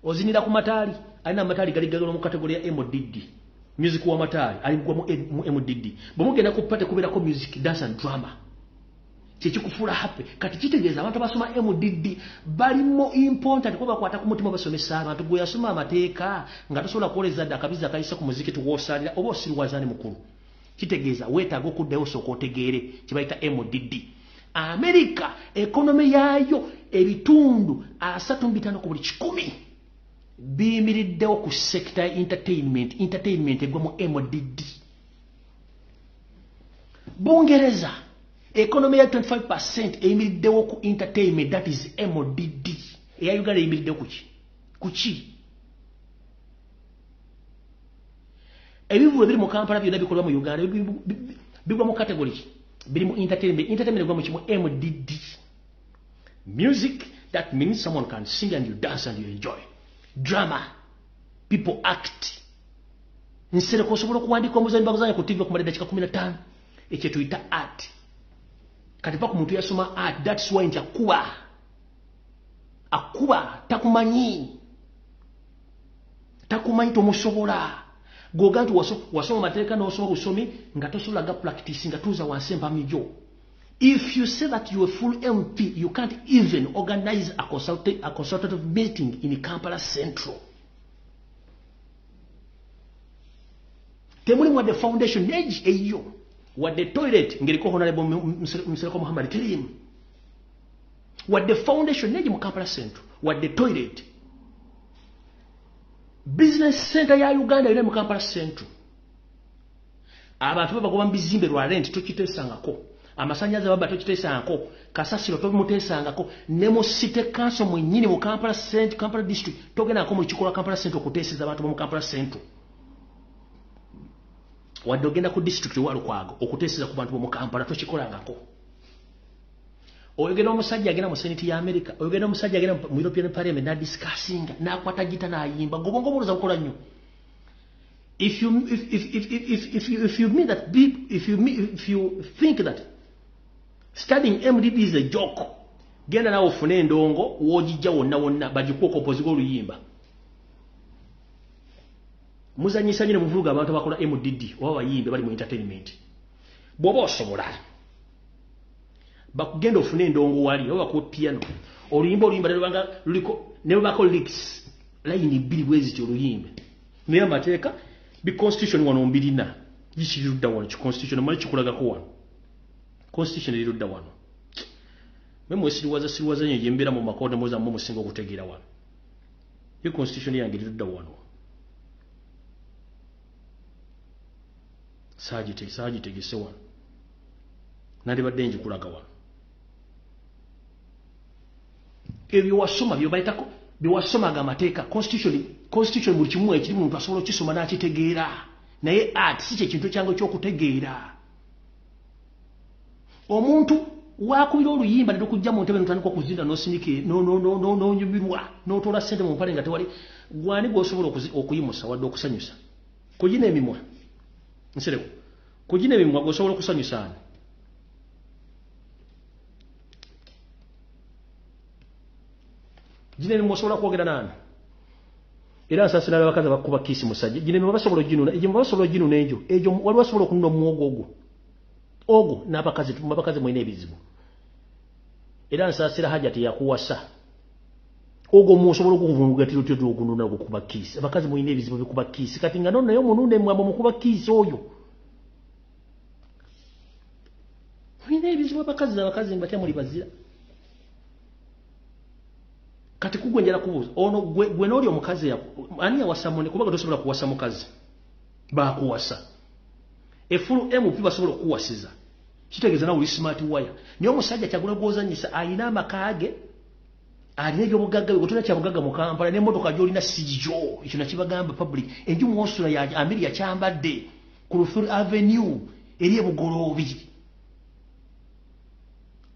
ozinira ku mataali alina amataali galigagala mu kategori ya MDD music wa mataali ali mu MDD bwemugenda ku pate kubeerako music dance and drama kyekikufuula happy kati kitegeeza abantu abasoma MDD balimo important kuba kwata ku mutima basomesa abantu gwe yasoma amateeka nga tosobola kukoleza dda akabizi akayisa ku muziki tuwoosalira oba osiriwazaani mukulu kitegeeza weetaaga okuddayo osooka otegeere kyebayita MDD America ekonomi yaayo ebitundu 35 ku buli 100 biyimiriddewo ku sector entertainment egwa mu MDD Bungereza economy ya 25% eyimiriddewo ku entertainment that is MDD eya Uganda eyimiriddewo kuki ebivulo biri mu Kampala byonna bikolwa mu Uganda bigwa mu category biri mu entertainment egwa mu kimu MDD music that means someone can sing and you dance and you enjoy drama people act Nsereko osobola okuwandika omuzanyi baguzanya ku TV okumala dakika 15 ekyo tuyita art kati pa ku muntu yasoma art that's why nti akuba takumanyi tomusobola goga nti wasoma mateeka n'osoma busomi nga tosobola ga practice nga tuuza wansi empamijo if you say that you are full MP you can't even organize a consultative meeting in Kampala Central temuli mwadde foundation age eyo wadde toilet ngeriko honorable Nsereko Muhammad Tilim wadde foundation age mu Kampala Central wadde toilet business center ya Uganda ine mu Kampala Central abantu babagoba mbizimbe lwa rent tukitesangako amasanyaza baba tukitesangako kasasiro tobimutesangako ne mu city council mwenyini mu Kampala Central Kampala district togena ko mu kikola Kampala Central kuteseza abantu mu Kampala Central wadogenda ku district walukwago okuteseza ku bantu mu Kampala tukikolangako oyogenda omusajja agenda mu Senate ya America oyogenda omusajja agenda mu European Parliament na discussing na kwata gita na yimba gobongo buluza kukola nnyo if you mean that if you think that studying MDB is a joke genda na ofune endongo wojijja wonna bagikuko opozigo oluyimba muzanyisa nyine muvuga abantu bakola MDD oba bayimbe bali mu entertainment bobo osobola bakugenda ofune endongo wali oba ku piano oluyimba lwanga luliko ne bako lyrics line bili bwezi ti oluyimbe niyo amateeka bi constitution wano mbirina gishirudda wano ki constitution mali kikulaga ko wano constitution lirudda wano memo siriwaza nyo yembera mu makoda moza mu musingo kutegira wano yo constitution yange lirudda wano sajite gise wano nandi badenji kulaga wano ebyo wasoma byo bayitako biwasomaga amateeka constitution buli kimu ekiri muntu asobola kisoma n'akitegeera naye art si kintu kyango ky'okutegeera omuntu wakubira oluyimba ne kujja mu ntebe n'otandika okuzinda n'osinike n'onyumirwa n'otoola ssente mu mpale nga tewali gwani gw'osobola okuyimusa wadde okusanyusa kugina emimwa nsereko kugina emimwa gw'osobola okusanyusaani jine ni mwasobola kwogera nani era asasina abakazi bakuba kisi musajja jine ni basobola jinuna eje basobola jinuna ejo wali basobola kunno muogo ogo n'abakazi mwine ebizibu era asasira hajati ya kuwasa ogo musobola okuvunga tiro okununa okukuba kisi abakazi mwine ebizibu bikuba kisi kati nga nno nayo mununde mwambo mukuba kisi oyo mwine ebizibu abakazi mbatya muri bazira kati kugwenjera kubuza ono gwe noli omukazi ya ani yawasamone kubaga tosobola kuwasa mukazi ba kuwasa efulu MP basobola kuwasiza kitegeza na uli smart wire niyo musajja kyagula gwozanyisa ayina amakage alina ebyo bugagga gotona kya bugagga mu Kampala ne motoka jolina sijo ekyo nakibagamba public enju mwosula ya amiri ya kyambadde ku Rufuru Avenue eri ebugolobi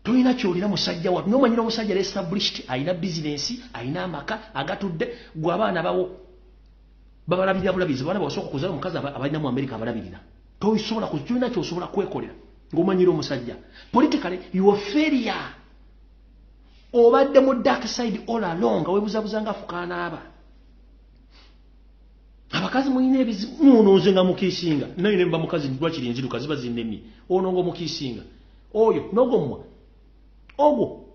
toyina kyolina musajja wa nomanyira omusajja established ayina business ayina amaka agatudde gwe abaana bawo babalabirira bulabizi bana basoka kuzala omukazi abalina mu America abalabirira toyisobola kukyolina kyosobola kwekolera ng'omanyira omusajja politically you are failure obadde mu dark side all along webuzabuzanga afukana aba abakazi mwine ebizibu nze nga mukisinga nayo ne mba mukazi ndwakiri enziruka ziba zinnemi ono ngo mukisinga oyo nogomwa ogo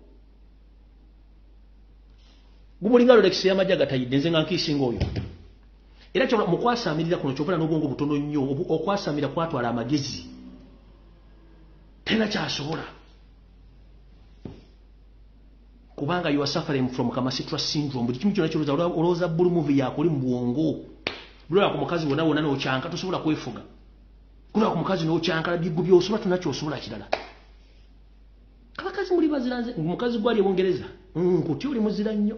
gumulingalo lekisi ya majaga tayide nze nga nkisinga oyo era kyo mukwasamirira kuno kyobula n'obwongo butono nnyo okwasamira kwatwala amagezi tena kyasobola kubanga you are suffering from Kamasitra syndrome buli kimu kyonna kyoloza olowooza bulu movie yakuli mu bwongo bulala ku mukazi wonna n'okyanka tosobola kwefuga kulala ku mukazi n'okyanka biggu by'osobola tonna kyosobola kirala abakazi muli baziranze mukazi gwali ebungereza nkuti oli muzira nnyo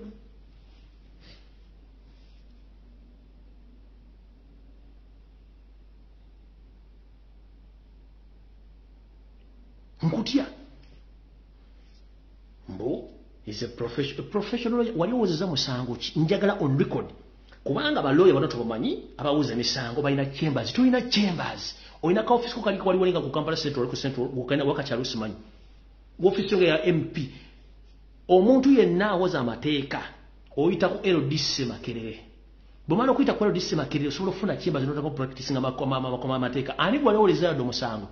nkutya mbo is a professional wali wozeza musango njagala on record kubanga baloya bano tubamanyi abawuza misango balina chambers tulina chambers oyina ka office ko kali wali walinga ku Kampala Central wakaina wakachalu simanyi office ya MP omuntu yenna awoza amateeka oyita ku LDC Makerere bomano kuita ku LDC Makerere osobola ofuna chambers n'otako practicing amakoma amateeka ani gwali oleza ndo musango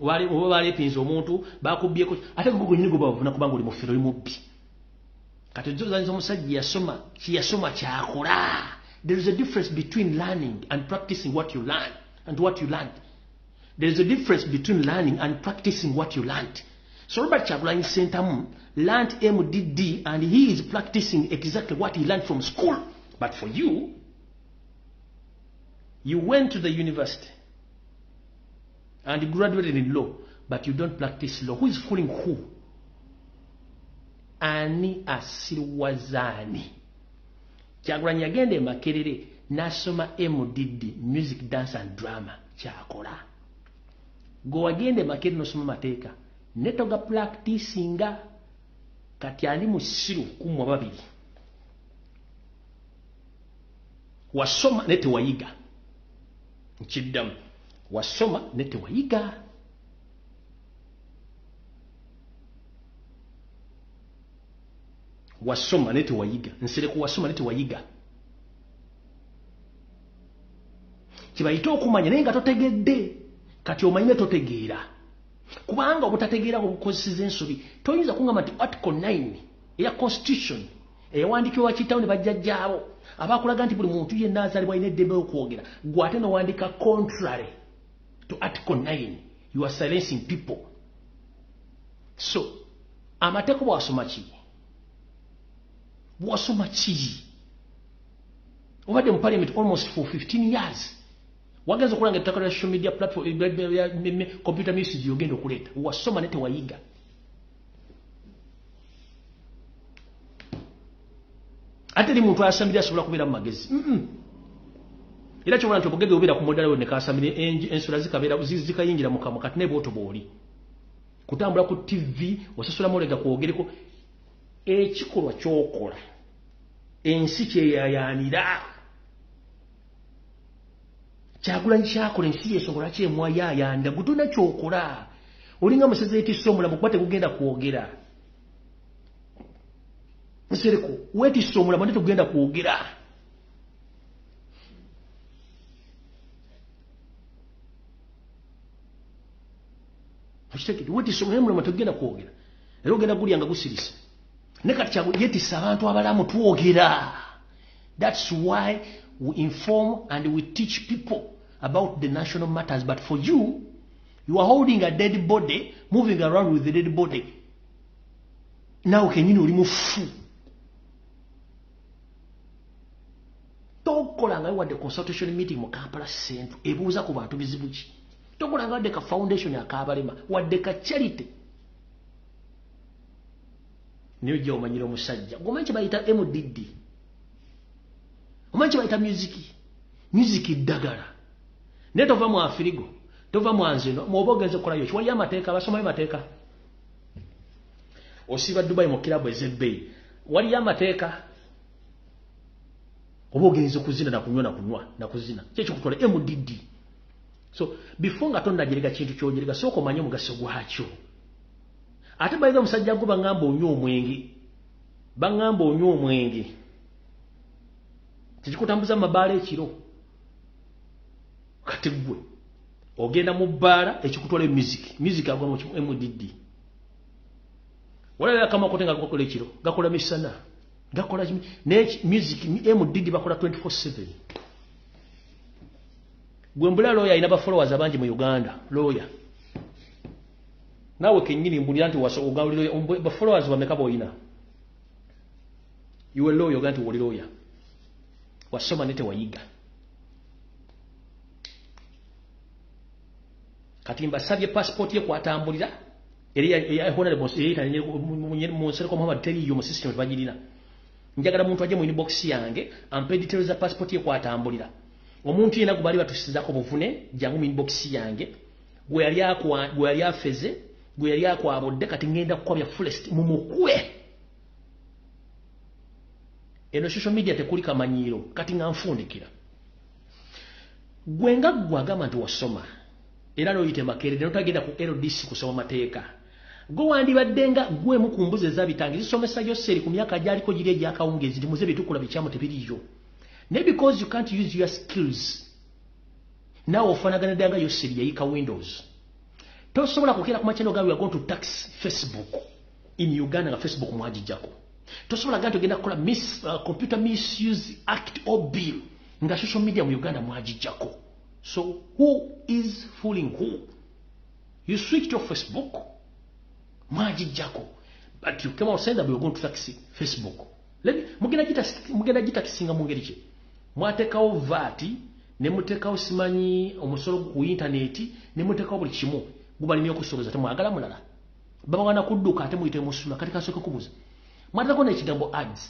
wali pinzo omuntu bakubyeko ate gugu nyingo bavuna kubanga oli mufiro limubbi kati zoza omusajja yasoma kyakola. There is a difference between learning and practicing what you learn and what you learned. There is a difference between learning and practicing what you learned. So Robert Chagulanyi Sentamu learned MDD and he is practicing exactly what he learned from school. But for you, You went to the university and graduated in law, but you don't practice law. Who is fooling who? Ani asirwazani. Kyagulanyi yagenda Makerere nasoma MDD, music, dance and drama. Kyakola. Go wagende Makerere nosoma mateeka. Netoga practicinga. Kati ani musiru kumwa babiri. Wasoma nete wayiga. Nchiddamu. Wasoma nete wayiga. Wasoma nete wayiga. Nsereko wasoma nete wayiga. Kibayita okumanya naye nga totegedde. Kati omanyine totegeera. Kubanga obutategeera obukozesa ensobi. Toyinza kungamba nti article 9 eya constitution eyawandiikibwa Kitaawo ne bajjajjaabo abakulaga nti buli muntu yenna azaalibwa alina eddembe okwogera. Gwe ate n'owandika contrary to article 9. You are silencing people. So, amateeko bw'asoma ki? Bw'asoma ki? Obadde mu parliament almost for 15 years. Wagenza okulanga ettaka lya social media platform computer misuse yogenda okuleeta. Wasoma nete wayiga. Ate muntu asambira asobola kubeera mu magezi. Era kyobula nti obugezi obeera ku modala ne kasambira ensula zikabeera zikayingira mu kamwa kati ne bwoto bwoli. Kutambula ku TV osasula molega kwogereko ekikolwa kyokola. Ensi kyeyayaanira. Kyagulanyi kyakola ensi yesobola kyemwa yaayanda gutuna kyokola. Olinga museze etisse omulamu kuba tegugenda kwogera. Nsereko wetisse omulamu ate tegugenda kwogera. Okitegedde wetisse omulamu tegugenda kwogera. Era ogenda gulyanga gusirisa. Ne kati yetisse abantu abalamu twogera. That's why we inform and we teach people about the national matters. But for you, you are holding a dead body, moving around with the dead body. Now can you know remove? Tokolanga wadde consultation meeting mu Kampala Centre ebuuza ku bantu bizibu ki. Tokolanga wadde ka foundation ya Kabalema wadde ka charity. Niyo gye omanyira omusajja. Gomanyi bayita MDD. Omanyi bayita music ddagala. Ne tova mu Afirigo, tova mu Anzino, mwoba ogenze kukolayo ki? Waliyo amateeka, abasomayo mateeka. Osiba Dubai mu kilabu ez'ebbeeyi. Waliyo amateeka. Oba ogenze kuzina na kunywa na kuzina. Kyekyo kutwala MDD. So, before nga tonnagereka kintu ky'ogereka, sooka omanye omugaso gwakyo. Ate bayiga omusajja gwo bangamba onywa omwenge. Bangamba onywa omwenge. Tekikutambuza mabaala ekiro. Kati gwe ogenda mu bbaala ekikutwala music agwa mu MDD. Wala kama kotenga gakola ekiro, gakola misana. Gakola ne music MDD bakola 24/7. Gwe mbula lawyer ina ba followers abangi mu Uganda, lawyer. Nawe kenyini mbulira nti wasogawulira ba followers bameka boyina. You a lawyer ganti woli lawyer. Wasoma nete wayiga. Kati mbasabye passport ye kwatambulira eri ya honorable sirita mu nsereko Muhammad teri yo mu system bagirina. Njagala muntu aje mu inbox yange ampe details za passport ye kwatambulira. Omuntu yena gubali batusizako buvune jangu mu inbox yange gwe yali afeze gwe yali akwabodde kati ngenda kukwabya fullest mu mukwe. Eno social media tekuli kamanyiro kati nga nfundikira. Gwenga gwagamba nti wasoma era loyite Makerere notagenda ku LDC kusoma mateeka. Go wandibaddenga gwe mukumbuze zabitangi zisomesa yo seri ku myaka gyaliko giri egyakawungezi ndi muze bitukula bikyamo tebiriyo. Ne because you can't use your skills. Now ofanagana danga yo seri yayika Windows. Tosobola kukira ku machano gawe going to tax Facebook in Uganda nga Facebook mwajijako. Tosobola ganto genda kola computer misuse act or bill nga social media mu Uganda mwajijako. So who is fooling who? You switched off Facebook mwajijako, but you came out saying that we were going to tax Facebook. Mugenda jita kisinga mungeri ki? Mwatekawo VAT ne mutekawo simanyi omusolo ku internet ne mutekawo buli kimu gubalini okusoloza temwagala mulala babawana kudduka ate muyite musula kati kasooke kubuza mwatako n'ekigambo ads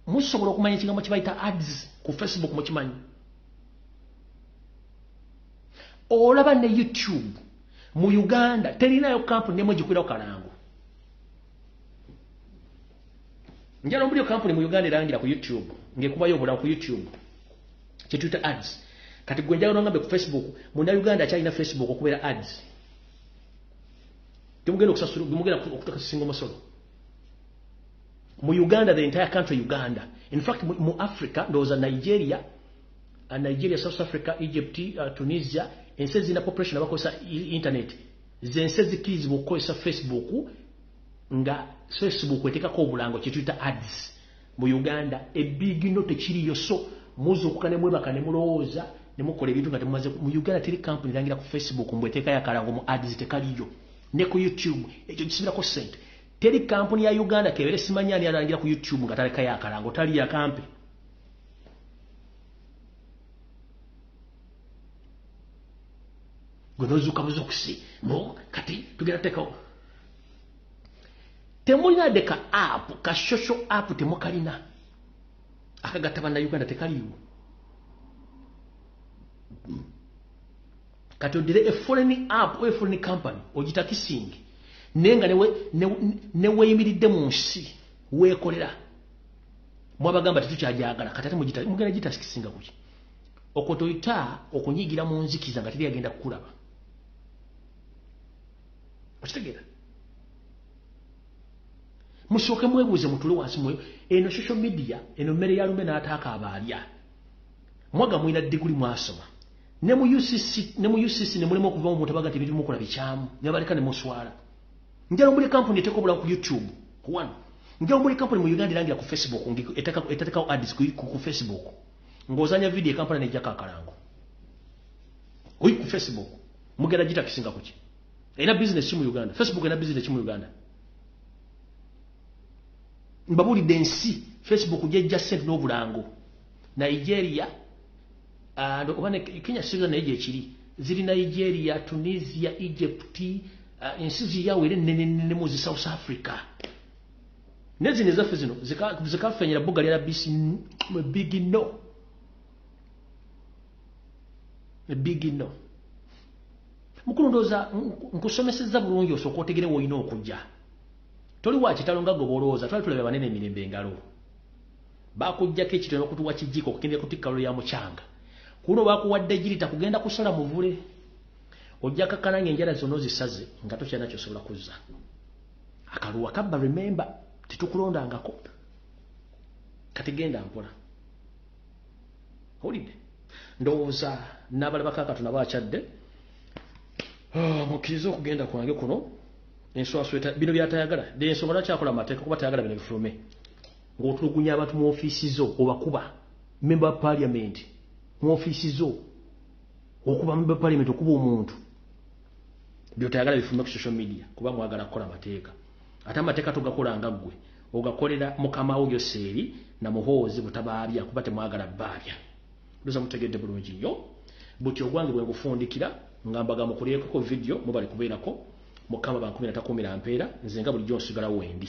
musobola okumanya ekigambo kibayita ads ku Facebook mukimanyi olaba ne YouTube mu Uganda terinayo kampuni nemwe gikwirawo kalango njalo mbulyo kampuni mu Uganda erangira ku YouTube ngekubayo obulamu ku YouTube kyetuyita ads kati gwe njagala ngambe ku Facebook munda Uganda akyalina Facebook okubeera ads temugenda okusasula mugenda okutoka singo masolo mu Uganda the entire country Uganda in fact mu Africa ndowooza Nigeria South Africa Egypt Tunisia ensi zina population abakozesa internet zensi zikirizibwa okukozesa Facebook nga Facebook etekako obulango kyetuyita ads mu Uganda ebigino tekiriyo so muzo okukane mwebaka ne mulowooza ne mukola ebintu nga temumaze mu Uganda teri company irangira ku Facebook mbweteka yakalango mu ads tekaliyo ne ku YouTube ekyo kisibirako sente teri company ya Uganda kebere simanyani arangira ku YouTube nga taleka yakalango tali ya kampe gonozuka buzokusi mo kati tugera teko temulina deka app ka social app temukalina akagattaba na Uganda tekaliyo kati odire a foreign app or a foreign company ogitakisingi nenga ne weyimiridde mu nsi weekolera mwabagamba tetukyajagala kati ate mugenda gitakisinga kuki okotoyita okunyigira mu nzikiza nga teri agenda kukulaba okitegera musooke mwebuuze mutule wansi mwe eno social media eno mmere ya lume n'ataaka abaalya mwaga mwina diguli mwasoma ne mu UCC ne mulimu okuva mu mutabaga tebiri mukola bikyamu ne baleka ne muswala njalo muri company etekobula ku YouTube one njalo muri company mu Uganda irangira ku Facebook etateka ads ku Facebook ngozanya video company ne jaka kalango oyi ku Facebook mugera jita kisinga kuki ina business mu Uganda Facebook ina business mu Uganda mbabuli densi Facebook jeja sent n'obulango Nigeria obane Kenya sizo na eje kiri ziri Nigeria Tunisia Egypt ensizi yawere nene mu South Africa nezi nezafe zino zikafenyera bugali ya BC big no mukulu ndoza nkusomeseza bulungi osoko otegere woyina okujja toli wa kitalonga goboloza twali tulebe banene emirembe engalo bakujjako ekitono kutuwa kijiko okukendera ku tikkalo ya mukyanga kuno bakuwadde girita kugenda kusala muvule ojja kakananga enjala zonna zisaze nga tokyana kyosobola kuzza akaluwa kabba remember titukulondangako kati genda mpola olidde ndowooza n'abalaba kakatona bakyadde mukkiriza okugenda kwange kuno enswasweta bino byatayagala ensonga lwakyakola amateeka kuba tayagala bino bifulume ng'otulugunya abantu mu ofiisi zo obakuba member of parliament mu ofiisi zo okuba member of parliament okuba omuntu byotayagala bifulume ku social media kuba mwagala kukola amateeka ate amateeka togakolanga ggwe ogakolera mukama wo yoseeri na muhoozi butabaabya kuba temwagala baabya ndoza mutegedde bulungi nnyo butyo ogwange bwe ngufundikira ngambaga mukulyeko video mubali kubeerako mukama ba 13 mpeera nze nga bulijjo nsigala wendi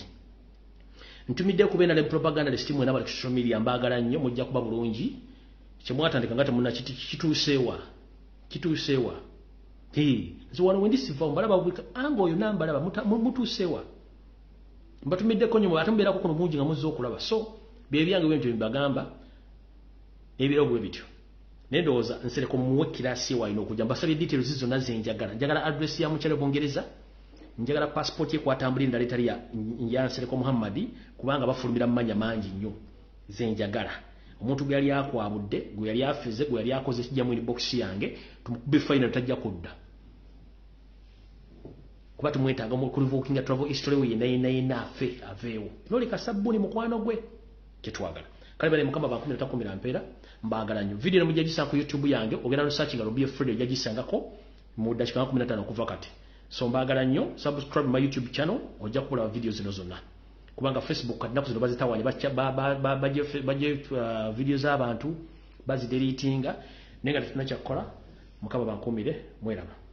ntumidde kubeera ne propaganda le stimu n'abali ku social media mbagala nnyo mujja kuba bulungi kyemwatandika nga temuna kituuseewa nze wano wendi siva mbalaba bwika anga oyo nambalaba mutuuseewa mbatumiddeko nnyo ate mubeerako kuno bungi nga muzza okulaba so bye byange bwe ntyo mbagamba ebiro bwe bityo nedowooza nsereko muwe kirasi walina okujja mbasabye details zonna njagala address ya mukyalo Bungereza njagala passport ye kwatambulira endala etali ya Nsereko Muhammadi kubanga bafulumira mmanya mangi nnyo ze njagala omuntu gwe yali akwabudde gwe yali afize gwe yali akoze kijja mu inbox yange tumukube final tajja kudda kuba tumwetaaga mu revoking travel history we naye afe aveewo noli kasabuni mukwano gwe kyetwagala kale bale mukama ba 13 mpeera mbagala nnyo video ne mujagisa ku YouTube yange ogenda no searching Lumbuye Friday jagisangako mu dakika 15 kuva kati so mbagala nnyo subscribe my YouTube channel ojja kukola video zino zonna kubanga Facebook kati naku zino bazitawanya baje video z'abantu bazideletinga naye nga tetulina kyakukola. Mukama bankuumire, mweraba.